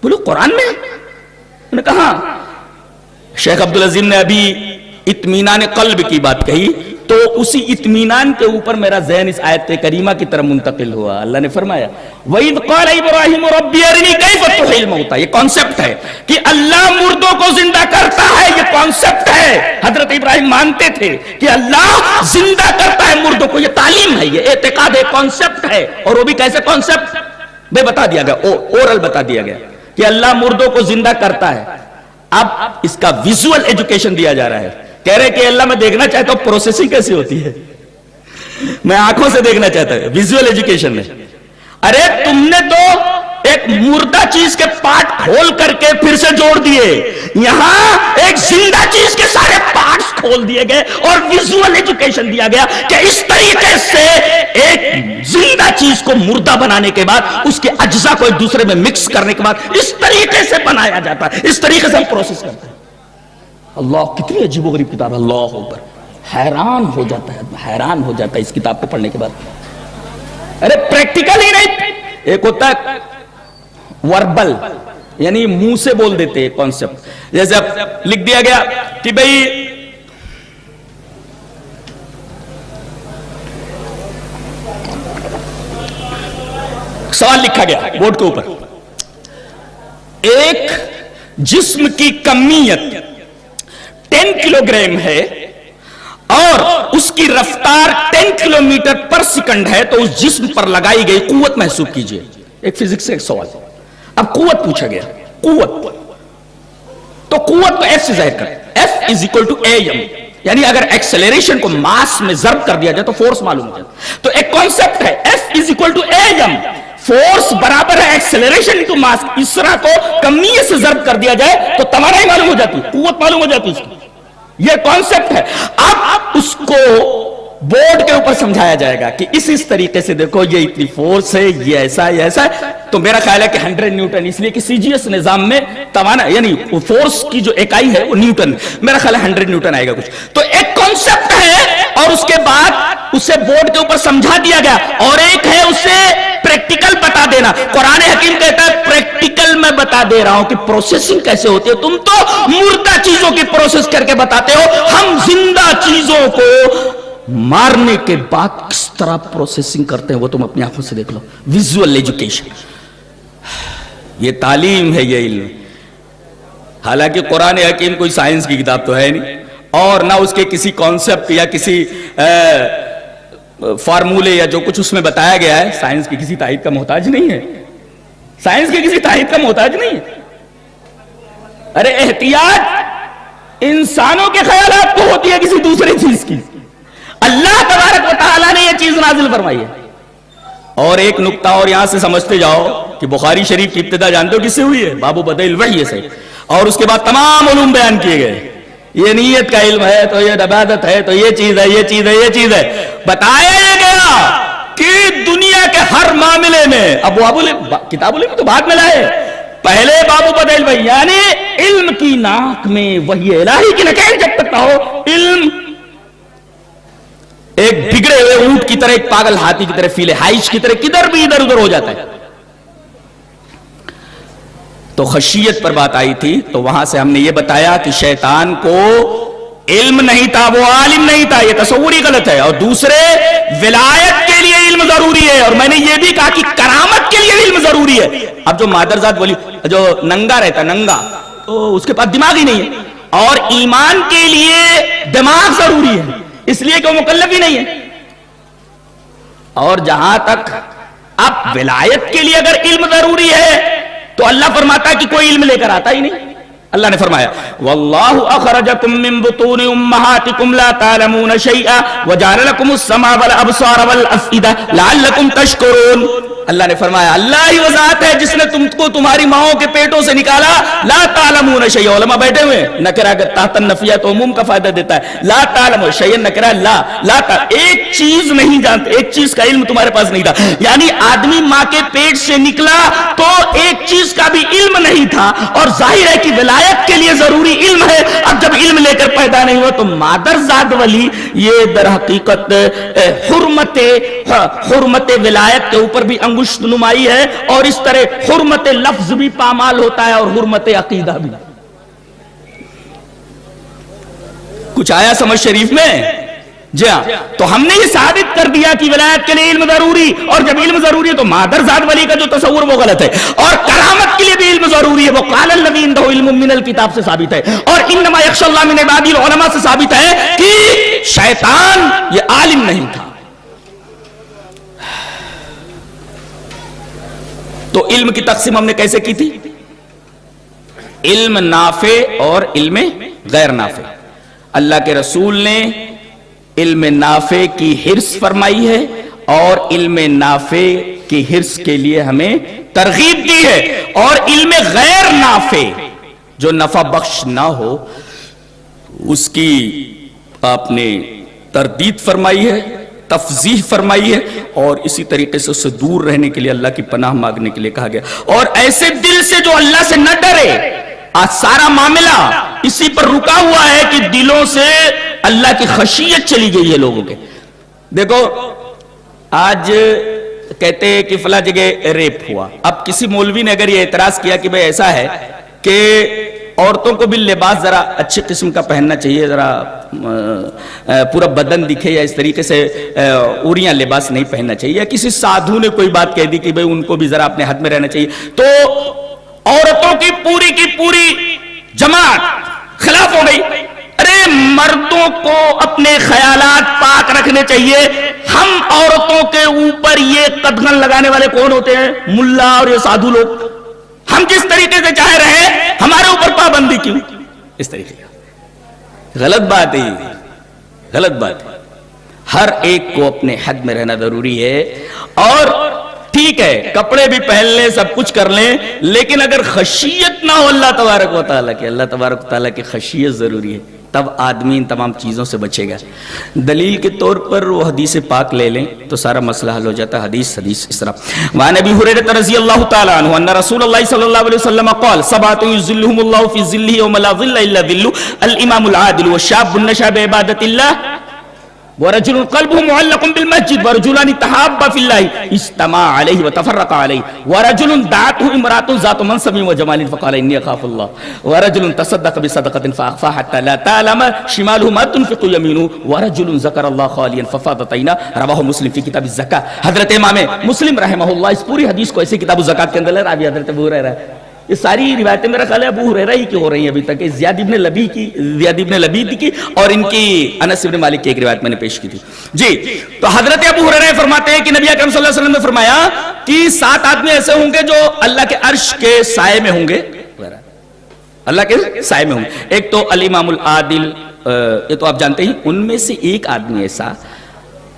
بولو قرآن میں؟ میں نے کہا شیخ عبدالعظیم نے ابھی اطمینان قلب کی بات کہی، تو اسی اطمینان کے اوپر میرا ذہن اس آیت کریمہ کی طرف منتقل ہوا. اللہ نے فرمایا وَإِذْ قَالَ إِبْرَاهِيمُ رَبِّ أَرِنِي كَيْفَ تُحْيِي الْمَوْتَى. یہ کانسیپٹ ہے کہ اللہ مردوں کو زندہ کرتا ہے, یہ کانسیپٹ ہے. حضرت ابراہیم مانتے تھے کہ اللہ زندہ کرتا ہے مردوں کو, یہ تعلیم ہے, یہ اعتقاد ہے, کانسیپٹ ہے. اور وہ بھی کیسے کانسیپٹ بے بتا دیا گیا, اورل بتا دیا گیا کہ اللہ مردوں کو زندہ کرتا ہے. اب اس کا ویژول ایجوکیشن دیا جا رہا ہے. کہہ رہے کہ اللہ میں دیکھنا چاہتا ہوں پروسیسنگ کیسے ہوتی ہے, میں آنکھوں سے دیکھنا چاہتا ہوں. ویژول ایجوکیشن میں ارے تم نے تو ایک مردہ چیز کے پارٹ کھول کر کے پھر سے جوڑ دیے, یہاں ایک زندہ چیز کے سارے پارٹس کھول دیے گئے اور ویژول ایجوکیشن دیا گیا کہ اس طریقے سے ایک زندہ چیز کو مردہ بنانے کے بعد اس کے اجزاء کو ایک دوسرے میں مکس کرنے کے بعد اس طریقے سے بنایا جاتا ہے, اس طریقے سے ہم پروسیس کرتے ہیں. اللہ کتنی عجیب و غریب کتاب ہے, اللہ اکبر. حیران ہو جاتا ہے, حیران ہو جاتا ہے اس کتاب کو پڑھنے کے بعد. ارے پریکٹیکل ہی نہیں, ایک ہوتا ہے وربل یعنی منہ سے بول دیتے ہیں کانسیپٹ. جیسے اب لکھ دیا گیا کہ بھئی سوال لکھا گیا بورڈ کے اوپر, ایک جسم کی کمیت 10 کلو گرام ہے اور اس کی رفتار 10 کلومیٹر پر سیکنڈ ہے, تو اس جسم پر لگائی گئی قوت محسوب کیجئے. ایک فزکس سے ایک سوال. اب قوت پوچھا گیا, قوت, تو قوت کو F سے ظاہر کر, F is equal to AM, یعنی اگر ایکسلریشن کو ماس میں ضرب کر دیا جائے تو فورس معلوم ہو جائے. تو ایک کانسیپٹ ہے F is equal to AM, force برابر ہے ایکسلریشن انٹو ماس. اس طرح کو کمیت سے ضرب کر دیا جائے تو توانائی معلوم ہو جاتی, قوت معلوم ہو جاتی اس کی. یہ کانسیپٹ ہے. اب اس کو بورڈ کے اوپر سمجھایا جائے گا کہ اس طریقے سے دیکھو یہ اتنی فورس ہے, یہ ایسا ہے, یہ ایسا ہے. تو میرا خیال ہے کہ 100 نیوٹن, اس لیے کہ سی جی ایس نظام میں توانائی یعنی فورس کی جو اکائی ہے وہ نیوٹن, میرا خیال ہے 100 نیوٹن آئے گا کچھ. تو ایک کانسیپٹ ہے اور اس کے بعد اسے بورڈ کے اوپر سمجھا دیا گیا, اور ایک ہے اسے پریکٹیکل بتا دینا. قرآن حکیم کہتا ہے پریکٹیکل میں بتا دے رہا ہوں کہ پروسیسنگ کیسے ہوتی ہے. تم تو مردہ چیزوں کی پروسیس کر کے بتاتے ہو, ہم زندہ چیزوں کو مارنے کے بعد کس طرح پروسیسنگ کرتے ہیں وہ تم اپنی آنکھوں سے دیکھ لو. ویژول ایجوکیشن, یہ تعلیم ہے, یہ علم. حالانکہ قرآن حکیم کوئی سائنس کی کتاب تو ہے نہیں, اور نہ اس کے کسی کانسیپٹ یا کسی فارمولے یا جو کچھ اس میں بتایا گیا ہے سائنس کی کسی تائید کا محتاج نہیں ہے. سائنس کی کسی تائید کا محتاج نہیں ہے. ارے احتیاط انسانوں کے خیالات کو ہوتی ہے کسی دوسری چیز کی. اللہ تبارک و تعالیٰ نے یہ چیز نازل فرمائی ہے. اور ایک نقطہ اور یہاں سے سمجھتے جاؤ کہ بخاری شریف کی ابتدا جانتے ہو کس سے ہوئی ہے؟ باب بدء الوحی سے, اور اس کے بعد تمام علوم بیان کیے گئے. یہ نیت کا علم ہے, تو یہ عبادت ہے, تو یہ چیز ہے, یہ چیز ہے, یہ چیز ہے. بتایا یہ گیا کہ دنیا کے ہر معاملے میں, اب کتاب علم تو بعد میں لائے, پہلے باب بدء الوحی یعنی علم کی ناک میں وحی الہی کی نکیل جب تک نہ ہو, علم ایک بگڑے ہوئے اونٹ کی طرح, ایک پاگل ہاتھی کی طرح, فیل ہائش کی طرح کدھر بھی ادھر ادھر ہو جاتا ہے. تو خشیت پر بات آئی تھی, تو وہاں سے ہم نے یہ بتایا کہ شیطان کو علم نہیں تھا, وہ عالم نہیں تھا, یہ تصور ہی غلط ہے. اور دوسرے ولایت کے لیے علم ضروری ہے, اور میں نے یہ بھی کہا کہ کرامت کے لیے علم ضروری ہے. اب جو مادرزاد ولی جو ننگا رہتا ہے, ننگا, تو اس کے پاس دماغ ہی نہیں ہے, اور ایمان کے لیے دماغ ضروری ہے اس لیے کہ وہ مکلف ہی نہیں ہے. اور جہاں تک اب ولایت کے لیے اگر علم ضروری ہے تو اللہ فرماتا ہے کہ کوئی علم لے کر آتا ہی نہیں. اللہ نے فرمایا واللہ اخرجکم من بطون امہاتکم لا تعلمون شیئا وجعل لکم السمع والابصار والافئدہ لعلکم تشکرون. اللہ نے فرمایا اللہ ہی وہ ذات ہے جس نے تم کو تمہاری ماؤں کے پیٹوں سے نکالا. لا تعلمون شیئا, علماء بیٹھے ہوئے, نکرہ اگر تحت النفیہ تو عموم کا فائدہ دیتا ہے. لا تعلمون شیئا نکرہ لا ایک چیز نہیں جانتے, ایک چیز کا علم تمہارے پاس نہیں تھا. یعنی آدمی ماں کے پیٹ سے نکلا تو ایک چیز کا بھی علم نہیں تھا, اور ظاہر ہے کہ ولایت کے لیے ضروری علم ہے. اب جب علم لے کر پیدا نہیں ہوا تو مادرزاد ولی یہ در حقیقت حرمت ولایت کے اوپر بھی انگشت نمائی ہے, اور اس طرح حرمت لفظ بھی پامال ہوتا ہے اور حرمت عقیدہ بھی. کچھ آیا سمجھ شریف میں؟ جی ہاں، تو ہم نے یہ ثابت کر دیا کہ ولایت کے لیے علم ضروری، اور جب علم ضروری ہے تو مادر ذات ولی کا جو تصور وہ غلط ہے، اور کرامت کے لیے بھی علم ضروری ہے، وہ قال الذی عنده علم من الکتاب سے ثابت ہے، اور انما یخشی اللہ من عبادہ العلماء سے ثابت ہے کہ شیطان یہ عالم نہیں تھا۔ تو علم کی تقسیم ہم نے کیسے کی تھی؟ علم نافع اور علم غیر نافع۔ اللہ کے رسول نے علم نافع کی حرص فرمائی ہے اور علم نافع کی حرص کے لیے ہمیں ترغیب دی ہے، اور علم غیر نافع جو نفع بخش نہ ہو اس کی آپ نے تردید فرمائی ہے، تفضیح فرمائی ہے، اور اسی طریقے سے اس سے دور رہنے کے لیے اللہ کی پناہ مانگنے کے لیے کہا گیا۔ اور ایسے دل سے جو اللہ سے نہ ڈرے، آج سارا معاملہ اسی پر رکا ہوا ہے کہ دلوں سے اللہ کی خشیت چلی گئی ہے لوگوں کے۔ دیکھو آج کہتے ہیں کہ فلاں جگہ ریپ ہوا، اب کسی مولوی نے اگر یہ اعتراض کیا کہ بھئی ایسا ہے کہ عورتوں کو بھی لباس ذرا اچھی قسم کا پہننا چاہیے، ذرا پورا بدن دکھے، یا اس طریقے سے اوریاں لباس نہیں پہننا چاہیے، یا کسی سادھو نے کوئی بات کہہ دی کہ بھئی ان کو بھی ذرا اپنے حد میں رہنا چاہیے، تو عورتوں کی پوری جماعت خلاف ہو گئی۔ ارے مردوں کو اپنے خیالات پاک رکھنے چاہیے، ہم عورتوں کے اوپر یہ قدغن لگانے والے کون ہوتے ہیں؟ ملا اور یہ سادھو لوگ۔ ہم جس طریقے سے چاہے رہے، ہمارے اوپر پابندی کیوں؟ اس طریقے کا غلط بات ہے، غلط بات ہے۔ ہر ایک کو اپنے حد میں رہنا ضروری ہے، اور ٹھیک ہے کپڑے بھی پہن لیں، سب کچھ کر لیں، لیکن اگر خشیت نہ ہو اللہ تبارک و تعالیٰ کی، اللہ تبارک و تعالیٰ کی خشیت ضروری ہے، تب آدمی ان تمام چیزوں سے بچے گا۔ دلیل کے طور پر وہ حدیث پاک لے لیں تو سارا مسئلہ حل ہو جاتا ہے۔ حدیث اس طرح وعن ابی ہریرہ رضی اللہ تعالی عنہ ان رسول اللہ صلی اللہ علیہ وسلم قال سبعۃ یظلهم اللہ فی ظلہ یوم لا ظل الا ظلہ الامام العادل والشاب النشأ بعبادۃ اللہ ورجل قلبه معلق بالمسجد ورجلان تحابا في الله اجتمع عليه وتفرق عليه ورجل دعته امرأة ذات منصب وجمال فقال إني أخاف الله ورجل تصدق بصدقة فأخفاها حتى لا تعلم شماله ما تنفق يمينه ورجل ذكر الله خاليا ففاضت عيناه رواه مسلم في کتاب الزکاة۔ حضرت امام مسلم رحمہ اللہ اس پوری حدیث کو ایسے کتاب الزکاة کے اندر راوی حضرت ابو ہریرہ ہے۔ یہ ساری روایتیں میرا خیال ہے ابو ہریرہ ہی کی ہو رہی ہیں ابھی تک، زیاد ابن لبید کی اور ان کی انس ابن مالک کی ایک روایت میں نے پیش کی تھی۔ جی تو حضرت ابو ہریرہ فرماتے ہیں کہ نبی اکرم صلی اللہ علیہ وسلم نے فرمایا کہ 7 آدمی ایسے ہوں گے جو اللہ کے عرش کے سائے میں ہوں گے، اللہ کے سائے میں ہوں گے۔ ایک تو الامام العادل، یہ تو آپ جانتے ہیں، ان میں سے ایک آدمی ایسا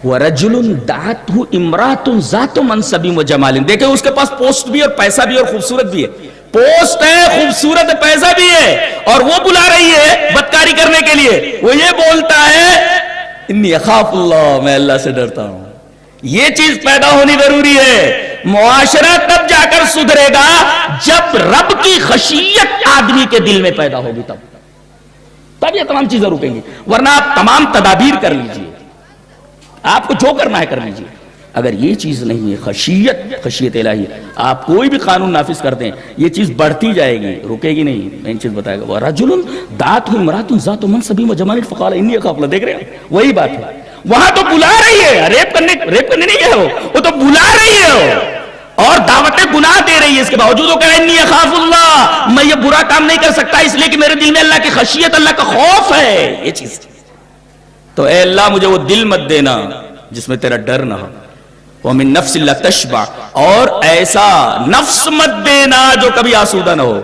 وَرَجُلٌ دَعَتْهُ امْرَأَةٌ ذَاتُ مَنْصَبٍ وَجَمَالٍ، دیکھیں اس کے پاس پوسٹ بھی اور پیسہ بھی اور خوبصورت بھی ہے، پوسٹ ہے، خوبصورت پیسہ بھی ہے، اور وہ بلا رہی ہے بدکاری کرنے کے لیے، وہ یہ بولتا ہے انی اخاف اللہ، میں اللہ سے ڈرتا ہوں۔ یہ چیز پیدا ہونی ضروری ہے۔ معاشرہ تب جا کر سدھرے گا جب رب کی خشیت آدمی کے دل میں پیدا ہوگی، تب یہ تمام چیزیں رکیں گی، ورنہ آپ تمام تدابیر کر لیجئے، آپ کو جو کرنا ہے کر لیجئے، اگر یہ چیز نہیں ہے خشیت الہی، آپ کوئی بھی قانون نافذ کرتے ہیں یہ چیز بڑھتی جائے گی، رکے گی نہیں۔ میں ان چیز بتائے گا وَرَجُلٌ دَعَتْهُ امْرَأَةٌ ذَاتُ مَنْصَبٍ وَجَمَالٍ فَقَالَ إِنِّي أَخَافُ اللَّهَ، دیکھ رہے ہیں وہی بات ہے، وہاں تو بلا رہی ہے، ریپ کرنے نہیں ہے، وہ تو بلا رہی ہے اور دعوت گناہ دے رہی ہے، اس کے باوجود وہ کہہ رہا ہے انی اخاف اللہ، میں یہ برا کام نہیں کر سکتا اس لیے کہ میرے دل میں اللہ کی خشیت، اللہ کا خوف ہے۔ یہ چیز تو اے اللہ مجھے وہ دل مت دینا جس میں تیرا ڈر نہ ہو، وَمِن نَفْسِ اللَّهِ تَشْبَعْ، اور ایسا نفس مت دینا جو کبھی آسودہ نہ ہو۔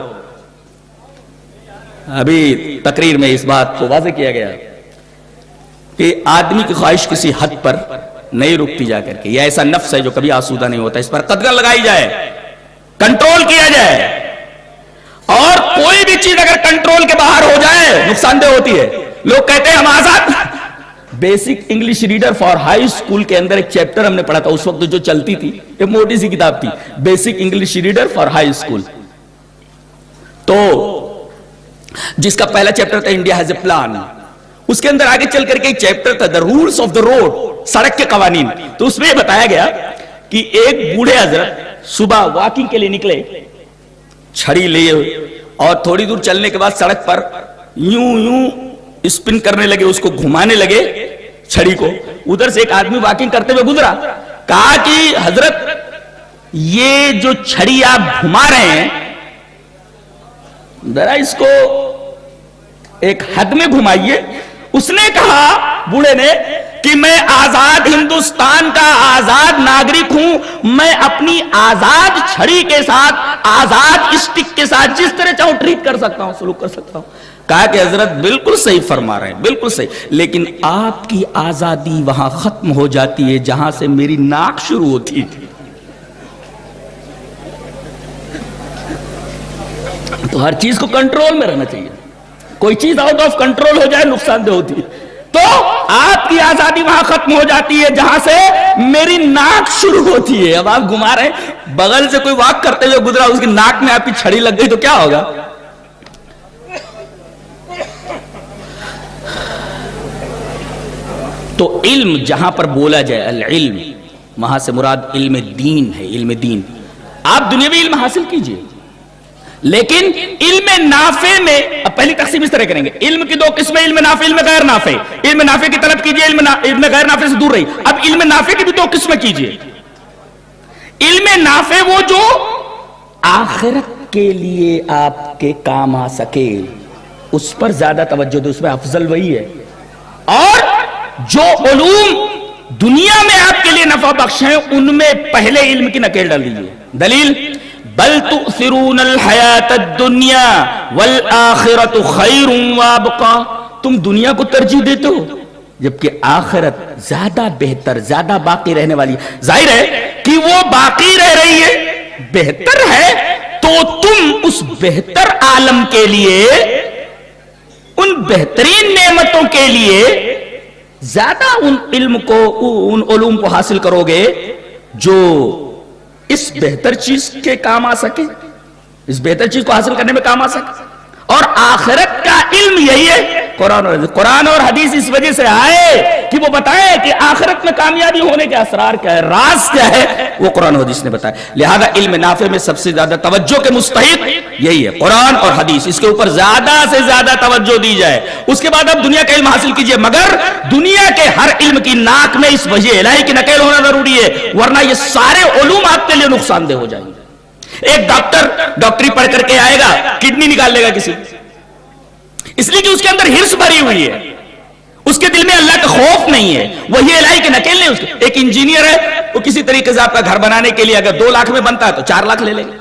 ابھی تقریر میں اس بات کو واضح کیا گیا کہ آدمی کی خواہش کسی حد پر نہیں رکتی جا کر کے، یہ ایسا نفس ہے جو کبھی آسودہ نہیں ہوتا، اس پر قدغن لگائی جائے، کنٹرول کیا جائے، اور کوئی بھی چیز اگر کنٹرول کے باہر ہو جائے نقصان دہ ہوتی ہے۔ لوگ کہتے ہیں ہم آزاد۔ Basic English reader for high school کے اندر ایک چیپٹر ہم نے پڑھا تھا، اس وقت جو چلتی تھی، ایک موٹی سی کتاب تھی، basic English reader for high school, تو جس کا پہلا چیپٹر تھا انڈیا ہیز اے پلان، اس کے اندر آگے چل کر کے ایک چیپٹر تھا دا رولز آف دا روڈ، سڑک کے قوانین، تو اس میں یہ بتایا گیا کہ ایک بوڑھے حضرت صبح واکنگ کے لیے نکلے، چھڑی لیے، اور تھوڑی دور چلنے کے بعد سڑک پر یوں اسپن کرنے لگے، اس کو گھمانے لگے، چھڑی کو. ادھر سے ایک آدمی واکنگ کرتے ہوئے گزرا, کہا کہ حضرت یہ جو چھڑی آپ گھما رہے ہیں ذرا اس کو ایک حد میں گھمائیے. اس نے کہا, بوڑھے نے, کہ میں آزاد ہندوستان کا آزاد ناگرک ہوں, میں اپنی آزاد چھڑی کے ساتھ, آزاد اسٹک کے ساتھ جس طرح چاہوں ٹریٹ کر سکتا ہوں, سلوک کر سکتا ہوں. کہا کہ حضرت بالکل صحیح فرما رہے ہیں, بالکل صحیح, لیکن آپ کی آزادی وہاں ختم ہو جاتی ہے جہاں سے میری ناک شروع ہوتی تھی. تو ہر چیز کو کنٹرول میں رہنا چاہیے, کوئی چیز آؤٹ آف کنٹرول ہو جائے نقصان دہ ہوتی ہے. تو آپ کی آزادی وہاں ختم ہو جاتی ہے جہاں سے میری ناک شروع ہوتی ہے. اب آپ گھما رہے ہیں, بغل سے کوئی واک کرتے ہوئے گزرا, اس کی ناک میں آپ کی چھڑی لگ گئی تو کیا ہوگا؟ تو علم جہاں پر بولا جائے العلم, وہاں سے مراد علم دین ہے, علم دین. آپ دنیاوی علم حاصل کیجئے, لیکن علم نافع میں, اب پہلی تقسیم اس طرح کریں گے, علم کی دو قسمیں, علم نافع, علم غیر نافع. علم نافع کی طلب کیجئے, علم غیر نافع سے دور رہی. اب علم نافع کی بھی دو قسمیں کیجئے. علم نافع وہ جو آخرت کے لیے آپ کے کام آ سکے, اس پر زیادہ توجہ دو, اس میں افضل وہی ہے. اور جو علوم دنیا میں آپ کے لیے نفع بخش ہیں ان میں پہلے علم کی نکیل ڈال دیجئے. دلیل, بل تؤثرون الحیات الدنیا والآخرت خیر وابقا. تم دنیا کو ترجیح دیتے ہو جبکہ آخرت زیادہ بہتر, زیادہ باقی رہنے والی. ظاہر ہے کہ وہ باقی رہ رہی ہے, بہتر ہے, تو تم اس بہتر عالم کے لیے, ان بہترین نعمتوں کے لیے زیادہ ان علم کو, ان علوم کو حاصل کرو گے جو اس بہتر چیز کے کام آ سکے, اس بہتر چیز کو حاصل کرنے میں کام آ سکے. اور آخرت کا علم یہی ہے قرآن اور حدیث اس وجہ سے آئے کہ وہ بتائے کہ آخرت میں کامیابی ہونے کے اسرار کیا ہے, راز کیا ہے, وہ قرآن اور حدیث نے بتایا. لہذا علم نافع میں سب سے زیادہ توجہ کے مستحق یہی ہے, قرآن اور حدیث. اس کے اوپر زیادہ سے زیادہ توجہ دی جائے. اس کے بعد اب دنیا کا علم حاصل کیجئے, مگر دنیا کے ہر علم کی ناک میں اس وجہ الہی کی نکیل ہونا ضروری ہے, ورنہ یہ سارے علوم آپ کے لیے نقصان دہ ہو جائیں گے. ایک ڈاکٹر ڈاکٹری پڑھ کر کے آئے گا, کڈنی نکال لے گا کسی, اس لیے کہ اس کے اندر ہرس بھری ہوئی ہے, اس کے دل میں اللہ کا خوف نہیں ہے, وہی الہی کے نکیل نہیں اس کے. ایک انجینئر ہے, وہ کسی طریقے سے آپ کا گھر بنانے کے لیے اگر 2 لاکھ میں بنتا ہے تو 4 لاکھ لے لے گا.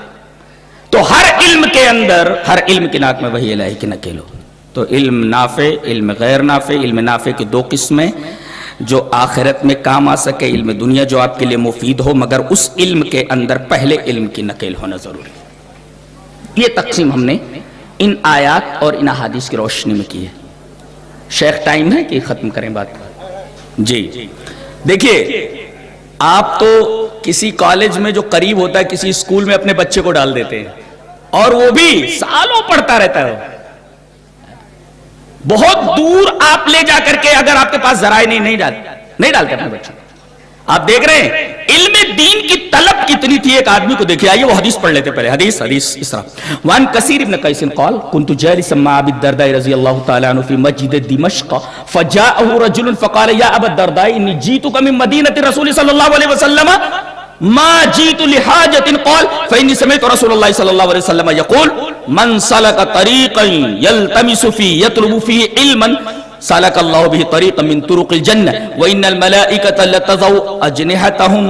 تو ہر علم کے اندر, ہر علم کی ناک میں وہی الہی کی نکیل ہو. تو علم نافع, علم غیر نافع. علم نافع کی 2 قسمیں, جو آخرت میں کام آ سکے, علم دنیا جو آپ کے لیے مفید ہو, مگر اس علم کے اندر پہلے علم کی نکیل ہونا ضروری. یہ تقسیم ہم نے ان آیات اور ان احادیث کی روشنی میں کی ہے. شیخ ٹائم ہے کہ ختم کریں بات؟ جی دیکھیے, آپ تو کسی کالج میں جو قریب ہوتا ہے, کسی اسکول میں اپنے بچے کو ڈال دیتے ہیں, اور وہ بھی سالوں پڑھتا رہتا ہے. بہت دور آپ لے جا کر کے, اگر آپ کے پاس ذرائع نہیں ڈالتے اپنے بچوں. آپ دیکھ رہے ہیں علم دین کی طلب کتنی تھی. ایک آدمی کو دیکھیے, آئیے وہ حدیث پڑھ لیتے پہلے. حدیث اس طرح, وان کثیر ابن قیس قال كنت جالسا مع ابي الدرداء رضي الله تعالى عنه في مسجد دمشق فجاءه رجل فقال يا ابا الدرداء اني جئتك من مدينة الرسول صلى الله عليه وسلم ما جئت لحاجة قال فإني سمعت رسول الله صلى الله عليه وسلم يقول من سلك طريقا يلتمس فيه يطلب فيه علما سلك الله به طريقا من طرق الجنة وإن الملائكة لتضع أجنحتهم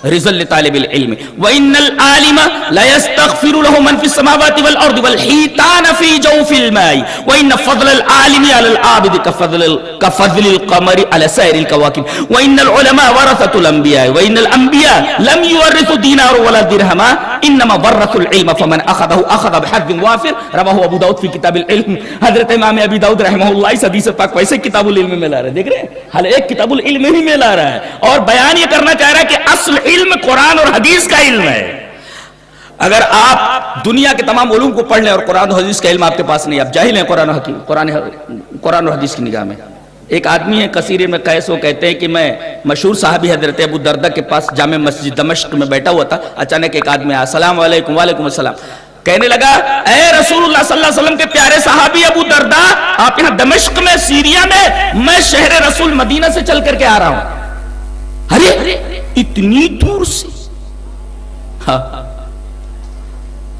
رزق لطالب العلم وإن العالم لا يستغفر له من في السماوات والأرض والحيتان في جوف الماء وإن فضل العالم على العابد كفضل القمر على سائر الكواكب وإن العلماء ورثة الأنبياء وإن الأنبياء لم يورثوا دينار ولا درهما إنما ورثوا العلم فمن أخذه أخذ بحظ وافر. رواه أبو داود في كتاب العلم. حضرت امام ابی داؤد رحمہ اللہ اس حدیث پاک کو ایسے کتاب العلم میں لا رہے ہیں. دیکھ رہے ہیں, حال ایک کتاب العلم ہی میں لا رہا ہے, اور بیان یہ کرنا چاہ رہا ہے کہ اصل علم قرآن اور حدیث کا علم ہے. اگر آپ دنیا کے تمام علوم کو پڑھ لیں اور قرآن اور حدیث کا علم آپ کے پاس نہیں, آپ جاہل ہیں قرآن اور حدیث کی نگاہ میں. ایک آدمی ہے کثیر ابن قیس, وہ کہتے ہیں کہ میں مشہور صحابی حضرت ابو الدرداء کے پاس جامع مسجد دمشق میں بیٹھا ہوا تھا. اچانک ایک آدمی آیا, السلام علیکم. وعلیکم السلام. کہنے لگا اے رسول اللہ صلی اللہ علیہ وسلم کے پیارے صحابی ابو درداء، آپ یہاں دمشق میں، سیریا میں شہر رسول مدینہ سے چل کر کے آ رہا ہوں۔ ارے اتنی دور سے،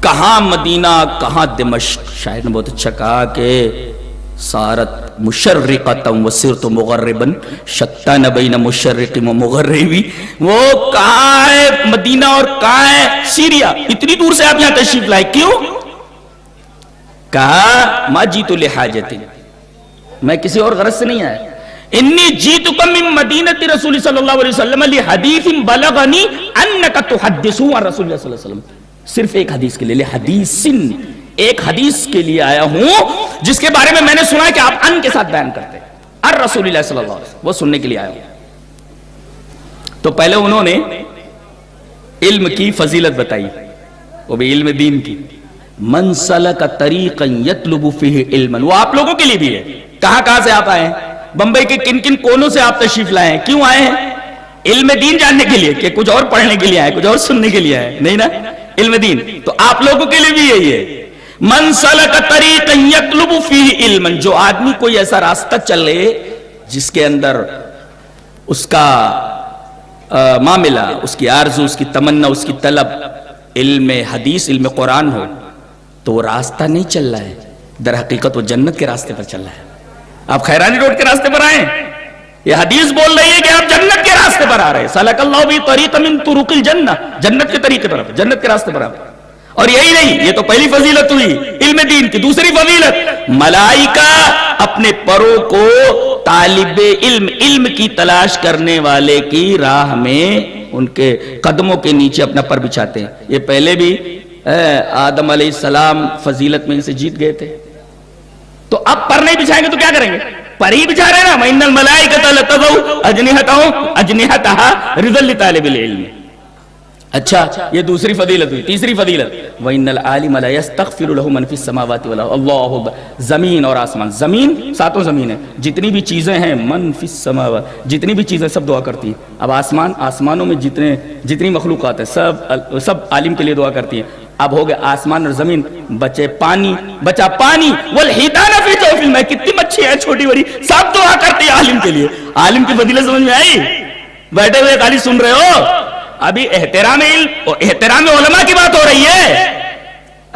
کہاں مدینہ کہاں دمشق؟ شاعر نے بہت اچھا کہا کہ صارت مشرقتا وصرت مغربا شتان بین مشرق و مغربی۔ وہ کہاں ہے مدینہ اور کہاں ہے سیریا؟ اتنی دور سے آپ یہاں تشریف لائے، کیوں؟ کہا ما جیت لحاجت، میں کسی اور غرض سے نہیں آیا، انی جیتکم من مدینۃ رسول صلی اللہ علیہ وسلم لحدیث بلغنی انک تحدث عن رسول اللہ صلی اللہ علیہ وسلم، صرف ایک حدیث کے لیے، لحدیث، ایک حدیث کے لیے آیا ہوں جس کے بارے میں نے سنا ہے کہ آپ ان کے ساتھ بیان کرتے ہیں، ار رسول اللہ صلی اللہ علیہ وسلم، وہ سننے کے لیے آیا ہوں۔ تو پہلے انہوں نے علم کی فضیلت بتائی، وہ بھی علم دین کی، من سلک طریقا یطلب فیہ علما، وہ آپ لوگوں کے لیے بھی ہے۔ کہاں کہاں سے آپ آئے ہیں؟ بمبئی کے کن کن کونوں سے آپ تشریف لائے ہیں؟ کیوں آئے ہیں؟ علم دین جاننے کے لیے کہ کچھ اور پڑھنے کے لیے آئے، کچھ اور سننے کے لیے آئے؟ نہیں نا، علم دین تو آپ لوگوں کے لیے بھی یہی ہے۔ من سلک طریقا یطلب فیہ علما، جو آدمی کوئی ایسا راستہ چلے جس کے اندر اس کا معاملہ، اس کی آرزو، اس کی تمنا، اس کی طلب علم حدیث، علم قرآن ہو، تو وہ راستہ نہیں چل رہا ہے، در حقیقت وہ جنت کے راستے پر چل رہا ہے۔ آپ خیرانی روڈ کے راستے پر آئیں، یہ حدیث بول رہی ہے کہ آپ جنت کے راستے پر آ رہے ہیں، سلک اللہ بہ طریقا من طرق الجنہ، جنت کے طریقے پر، جنت کے راستے پر آپ۔ اور یہی نہیں، یہ تو پہلی فضیلت ہوئی علم دین کی۔ دوسری فضیلت، ملائکہ اپنے پروں کو طالب علم، علم کی تلاش کرنے والے کی راہ میں ان کے قدموں کے نیچے اپنا پر بچھاتے ہیں۔ یہ پہلے بھی آدم علیہ السلام فضیلت میں ان سے جیت گئے تھے، تو اب پر نہیں بچھائیں گے تو کیا کریں گے؟ پر ہی بچھا رہے نا، وَإِنَّ الْمَلَائِكَةَ لَتَضَعُ أَجْنِحَتَهَا رِضًا لِطَالِبِ الْعِلْمِ۔ اچھا، یہ دوسری فضیلت ہوئی۔ تیسری فضیلت، وَإِنَّ الْعَالِمَ لَا يَسْتَغْفِرُ لَهُ مَنْ فِي السَّمَاوَاتِ وَالْأَرْضِ، اللہ اکبر۔ زمین اور آسمان، زمین ساتوں زمین ہے، جتنی بھی چیزیں ہیں، من فی السماوات، جتنی بھی چیزیں سب دعا کرتی ہیں۔ اب آسمان، آسمانوں میں جتنی مخلوقات ہیں سب عالم کے لیے دعا کرتی ہیں۔ اب ہو گیا آسمان اور زمین، بچے پانی، بچا پانی، والحیتان فی جوف الماء، کتنی مچھلی ہے چھوٹی بڑی، سب دعا کرتی ہے عالم کے لیے۔ عالم کی فضیلت سمجھ میں آئی؟ بیٹھے ہوئے خالی سن رہے ہو؟ ابھی احترام علم اور احترام علماء کی بات ہو رہی ہے۔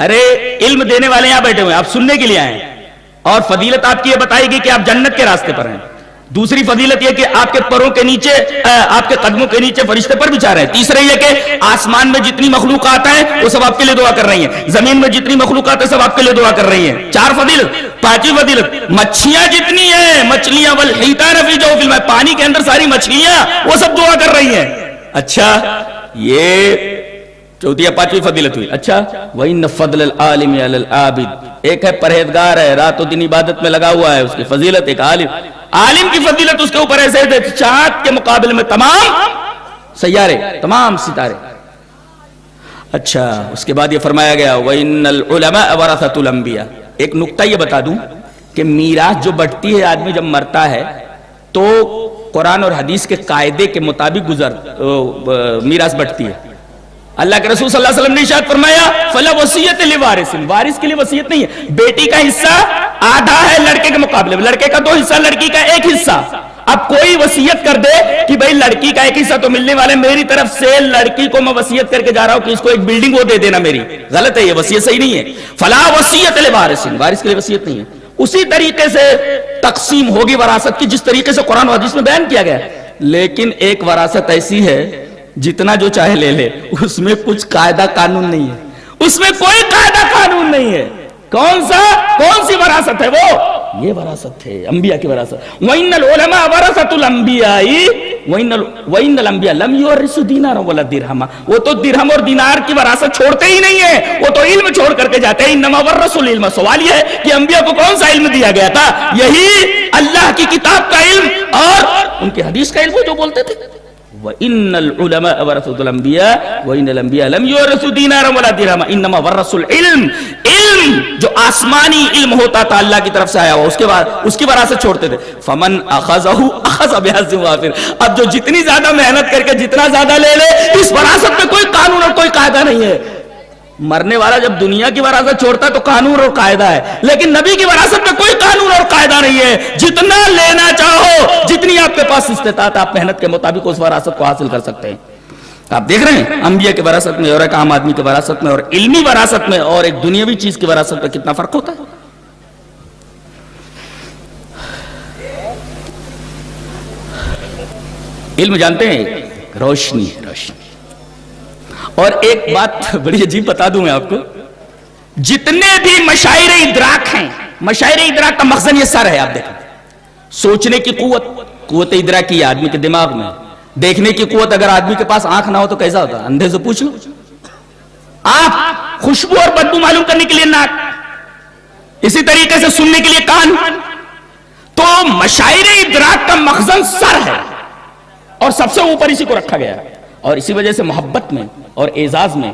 ارے علم دینے والے یہاں بیٹھے ہوئے، آپ سننے کے لیے آئے ہیں، اور فضیلت آپ کی یہ بتائی گئی کہ آپ جنت کے راستے پر ہیں۔ دوسری فضیلت یہ کہ آپ کے پروں کے نیچے، آپ کے قدموں کے نیچے فرشتے پر بچھا رہے ہیں۔ تیسرا یہ کہ آسمان میں جتنی مخلوقات ہیں وہ سب آپ کے لیے دعا کر رہی ہیں، زمین میں جتنی مخلوقات ہیں سب آپ کے لیے دعا کر رہی ہیں۔ چار فضیلت۔ پانچویں فضیلت، مچھلیاں جتنی ہیں، مچھلیاں، والحیتان فی جوف الماء، پانی کے اندر ساری مچھلیاں وہ سب دعا کر رہی ہیں۔ اچھا، یہ چوتھی یا پانچویں فضیلت ہوئی۔ اچھا، وَإِنَّ فَضْلَ الْعَالِمِ عَلَى الْعَابِدِ، ایک ہے پرہیزگار ہے، رات و دن عبادت میں لگا ہوا ہے، اس کی فضیلت۔ ایک عالم کی فضیلت اس کے اوپر ایسے ہے چاند کے مقابلے میں تمام سیارے، تمام ستارے۔ اچھا، اس کے بعد یہ فرمایا گیا وَإِنَّ الْعُلَمَاءَ وَرَثَةُ الْأَنْبِيَاءِ۔ ایک نقطہ یہ بتا دوں کہ میراث جو بٹتی ہے، آدمی جب مرتا ہے تو قرآن اور حدیث کے قاعدے کے مطابق میراث بٹتی ہے۔ اللہ کے رسول صلی اللہ علیہ وسلم نے ارشاد فرمایا فلا وصیت لوارث، وارث کے لیے وصیت نہیں ہے۔ بیٹی کا حصہ آدھا ہے لڑکے کے مقابلے میں، لڑکے کا 2 حصہ، لڑکی کا 1 حصہ۔ اب کوئی وصیت کر دے کہ بھئی لڑکی کا 1 حصہ تو ملنے والے، میری طرف سے لڑکی کو میں وصیت کر کے جا رہا ہوں کہ اس کو ایک بلڈنگ وہ دے دینا میری، غلط ہے، یہ وصیت صحیح نہیں ہے۔ فلا وصیت لوارث، وارث کے لیے وصیت نہیں ہے۔ اسی طریقے سے تقسیم ہوگی وراثت کی جس طریقے سے قرآن و حدیث میں بیان کیا گیا ہے، لیکن ایک وراثت ایسی ہے جتنا جو چاہے لے لے، اس میں کچھ قاعدہ قانون نہیں ہے، اس میں کوئی قاعدہ قانون نہیں ہے۔ کون سی وراثت ہے وہ؟ یہ وراثت ہے انبیاء کی وراثت۔ وَإِنَّ الْعُلَمَاءَ وَرَثَةُ الْأَنْبِيَاءِ وَإِنَّ الْأَنْبِيَاءَ لَمْ يُوَرِّثُوا دِينَارًا وَلَا دِرْهَمًا، وہ تو درہم اور دینار کی وراثت چھوڑتے ہی نہیں ہیں، وہ تو علم چھوڑ کر کے جاتے ہیں۔ انما ورثوا العلم، سوال یہ ہے کہ انبیاء کو کون سا علم دیا گیا تھا؟ یہی اللہ کی کتاب کا علم اور ان کی حدیث کا علم، جو بولتے تھے وَإِنَّ الْعُلَمَاءَ وَرَثَةُ الْأَنْبِيَاءِ وَإِنَّ الْأَنْبِيَاءَ لَمْ يُوَرِّثُوا دِينَارًا وَلَا دِرْهَمًا إِنَّمَا وَرَثُوا الْعِلْمَ، علم جو آسمانی علم ہوتا تھا اللہ کی طرف سے آیا ہوا، اس کے بعد اس کی وراثت چھوڑتے تھے۔ فَمَنْ أَخَذَهُ أَخَذَ بِحَظٍّ وَافِرٍ، اب جو جتنی زیادہ محنت کر کے جتنا زیادہ لے لے، اس وراثت میں کوئی قانون اور کوئی قاعدہ نہیں ہے۔ مرنے والا جب دنیا کی وراثت چھوڑتا ہے تو قانون اور قاعدہ ہے، لیکن نبی کی وراثت میں کوئی قانون اور قاعدہ نہیں ہے، جتنا لینا چاہو، جتنی آپ کے پاس استطاعت، آپ محنت کے مطابق اس وراثت کو حاصل کر سکتے ہیں۔ آپ دیکھ رہے ہیں انبیاء کی وراثت میں اور ایک عام آدمی کی وراثت میں اور علمی وراثت میں اور ایک دنیاوی چیز کی وراثت میں کتنا فرق ہوتا ہے۔ علم جانتے ہیں روشنی ہے، روشنی۔ اور ایک بات بڑی عجیب بتا دوں میں آپ کو، جتنے بھی مشاعر ادراک ہیں، مشاعر ادراک کا مخزن یہ سر ہے۔ آپ دیکھیں، سوچنے کی قوت ادراکی ہے آدمی کے دماغ میں، دیکھنے کی قوت اگر آدمی کے پاس آنکھ نہ ہو تو کیسا ہوتا ہے؟ اندھے سے پوچھ لو۔ آنکھ، خوشبو اور بدبو معلوم کرنے کے لیے ناک، اسی طریقے سے سننے کے لیے کان۔ تو مشاعر ادراک کا مخزن سر ہے اور سب سے اوپر اسی کو رکھا گیا ہے، اور اسی وجہ سے محبت میں اور اعزاز میں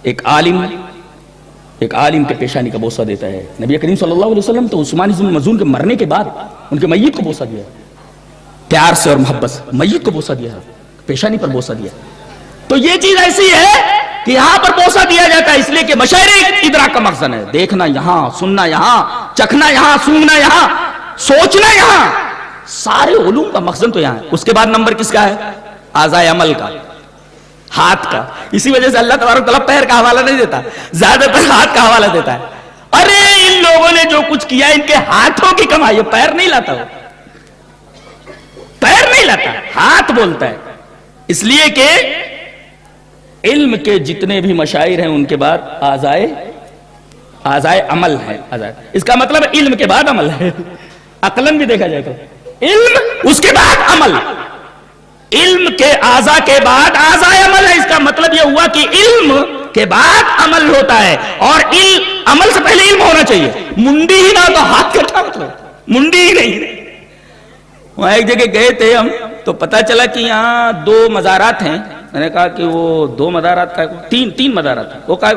ایک عالم کے پیشانی کا بوسہ دیتا ہے۔ نبی کریم صلی اللہ علیہ وسلم تو عثمان بن مظعون کے مرنے کے بعد ان کے میت کو بوسہ دیا، پیار سے اور محبت سے میت کو بوسہ دیا، پیشانی پر بوسہ دیا۔ تو یہ چیز ایسی ہے کہ یہاں پر بوسہ دیا جاتا ہے اس لیے کہ مشاعر ادراک کا مخزن ہے، دیکھنا یہاں، سننا یہاں، چکھنا یہاں، سونگنا یہاں، سوچنا یہاں، سارے علوم کا مخزن تو یہاں ہے۔ اس کے بعد نمبر کس کا ہے؟ اعضائے عمل کا، ہاتھ کا۔ اسی وجہ سے اللہ تبارک و تعالیٰ پیر کا حوالہ نہیں دیتا، زیادہ تر ہاتھ کا حوالہ دیتا ہے۔ ارے ان لوگوں نے جو کچھ کیا ان کے ہاتھوں کی کمائی ہے، پیر نہیں لاتا، وہ پیر نہیں لاتا، ہاتھ بولتا ہے۔ اس لیے کہ علم کے جتنے بھی مشاعر ہیں ان کے بعد اعضائے عمل ہے۔ اس کا مطلب علم کے بعد عمل ہے، عقلاً بھی دیکھا جائے تو علم اس کے بعد عمل، علم کے اعضاء کے بعد اعضائے عمل ہے۔ اس کا مطلب یہ ہوا کہ علم کے بعد عمل ہوتا ہے، اور عمل سے پہلے علم ہونا چاہیے۔ منڈی ہی نہ تو ہاتھ کٹھا مطلب منڈی ہی نہیں۔ وہاں ایک جگہ گئے تھے ہم تو پتا چلا کہ یہاں 2 مزارات ہیں۔ میں نے کہا کہ وہ 2 مزارات کا، تین مزارات ہیں، وہ کا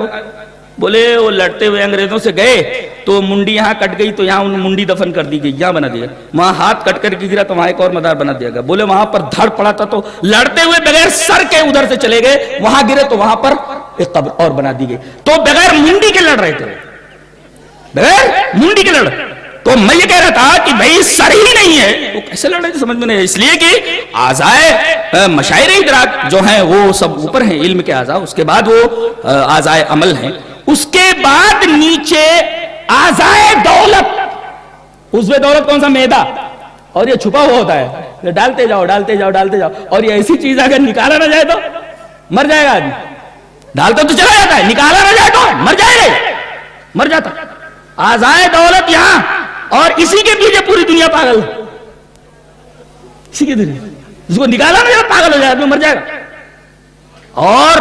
بولے وہ لڑتے ہوئے انگریزوں سے گئے تو منڈی یہاں کٹ گئی تو یہاں منڈی دفن کر دی گئی، یہاں بنا دیا۔ وہاں ہاتھ کٹ کر کے گرا تو وہاں ایک اور مزار بنا دیا گیا۔ بولے وہاں پر دھڑ پڑا تھا تو لڑتے ہوئے بغیر سر کے ادھر سے چلے گئے، وہاں گرے تو وہاں پر ایک قبر اور بنا دی گئی۔ تو بغیر منڈی کے لڑ رہے تھے، بغیر منڈی کے لڑ۔ تو میں یہ کہہ رہا تھا کہ بھائی سر ہی نہیں ہے، وہ کیسے لڑ رہے تھے سمجھ میں نہیں۔ اس لیے کہ اعضائے مشاعر ادراک جو ہیں وہ سب اوپر ہیں، علم کے اعضاء، اس کے بعد وہ اعضائے عمل ہیں، اس کے بعد نیچے اعضائے دولت۔ اس میں دولت کون سا؟ میدا، اور یہ چھپا ہوا ہوتا ہے، ڈالتے جاؤ ڈالتے جاؤ ڈالتے جاؤ، اور یہ ایسی چیز اگر نکالا نہ جائے تو مر جائے گا آدمی۔ ڈالتا تو چلا جاتا ہے، نکالا نہ جائے تو مر جائے گا، مر جاتا۔ اعضائے دولت یہاں، اور اسی کے پیچھے پوری دنیا پاگل ہے، اسی کے دنیا، اس کو نکالا نہ جائے پاگل ہو جائے آدمی، مر جائے گا۔ اور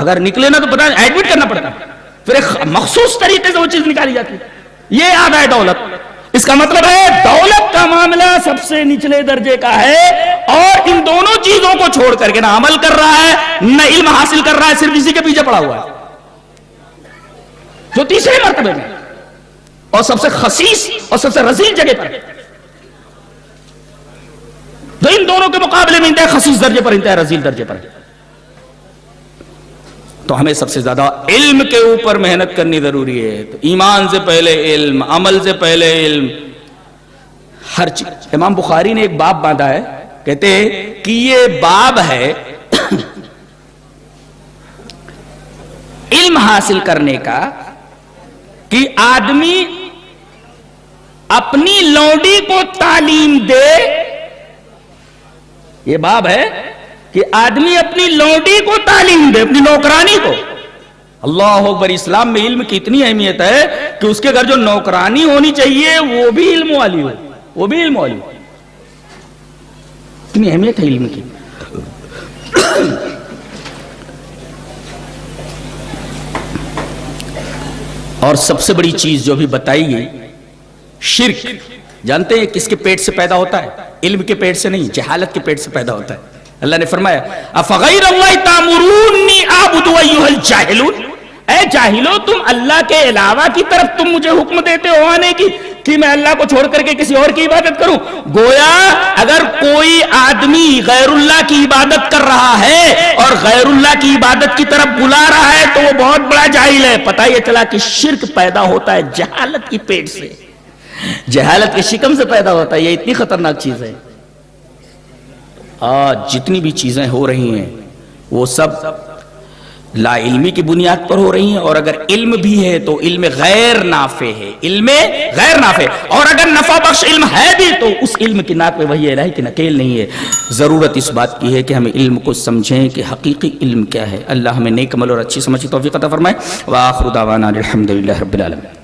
اگر نکلے نا تو پتہ نہیں ایڈمٹ کرنا پڑتا ہے، پھر ایک مخصوص طریقے سے وہ چیز نکالی جاتی ہے۔ یہ اعضائے دولت، اس کا مطلب ہے دولت کا معاملہ سب سے نچلے درجے کا ہے، اور ان دونوں چیزوں کو چھوڑ کر کے نہ عمل کر رہا ہے نہ علم حاصل کر رہا ہے، صرف اسی کے پیچھے پڑا ہوا ہے، جو تیسرے مرتبے میں اور سب سے خسیس اور سب سے رذیل جگہ پر، جو ان دونوں کے مقابلے میں انتہائی خسیس درجے پر، انتہائی رذیل درجے پر۔ تو ہمیں سب سے زیادہ علم کے اوپر محنت کرنی ضروری ہے۔ تو ایمان سے پہلے علم، عمل سے پہلے علم، ہر چیز۔ امام بخاری نے ایک باب باندھا ہے، کہتے ہیں کہ یہ باب ہے علم حاصل کرنے کا، کہ آدمی اپنی لونڈی کو تعلیم دے۔ یہ باب ہے کہ آدمی اپنی لونڈی کو تعلیم دے، اپنی نوکرانی کو۔ اللہ اکبر! اسلام میں علم کی اتنی اہمیت ہے کہ اس کے گھر جو نوکرانی ہونی چاہیے وہ بھی علم والی ہو، وہ بھی علم والی ہو۔ اتنی اہمیت ہے علم کی۔ اور سب سے بڑی چیز جو بھی بتائی گئی، شرک، جانتے ہیں کس کے پیٹ سے پیدا ہوتا ہے؟ علم کے پیٹ سے نہیں، جہالت کے پیٹ سے پیدا ہوتا ہے۔ اللہ نے فرمایا افغیر اللہ تامرونی اعبد ایھا الجاہلون، اے جاہلو تم اللہ کے علاوہ کی طرف تم مجھے حکم دیتے ہو آنے کی، کہ میں اللہ کو چھوڑ کر کے کسی اور کی عبادت کروں. گویا اگر کوئی آدمی غیر اللہ کی عبادت کر رہا ہے اور غیر اللہ کی عبادت کی طرف بلا رہا ہے تو وہ بہت بڑا جاہل ہے. پتہ یہ چلا کہ شرک پیدا ہوتا ہے جہالت کی پیٹ سے, جہالت کے شکم سے پیدا ہوتا ہے. یہ اتنی خطرناک چیز ہے. آج جتنی بھی چیزیں ہو رہی ہیں وہ سب لا علمی کی بنیاد پر ہو رہی ہیں, اور اگر علم بھی ہے تو علم غیر نافع ہے, علم غیر نافع, اور اگر نفع بخش علم ہے بھی تو اس علم کی ناک میں وہی الہی کی نکیل نہیں ہے. ضرورت اس بات کی ہے کہ ہمیں علم کو سمجھیں کہ حقیقی علم کیا ہے. اللہ ہمیں نیک عمل اور اچھی سمجھ کی توفیق عطا فرمائے. وآخر دعوانا الحمدللہ رب العالمین.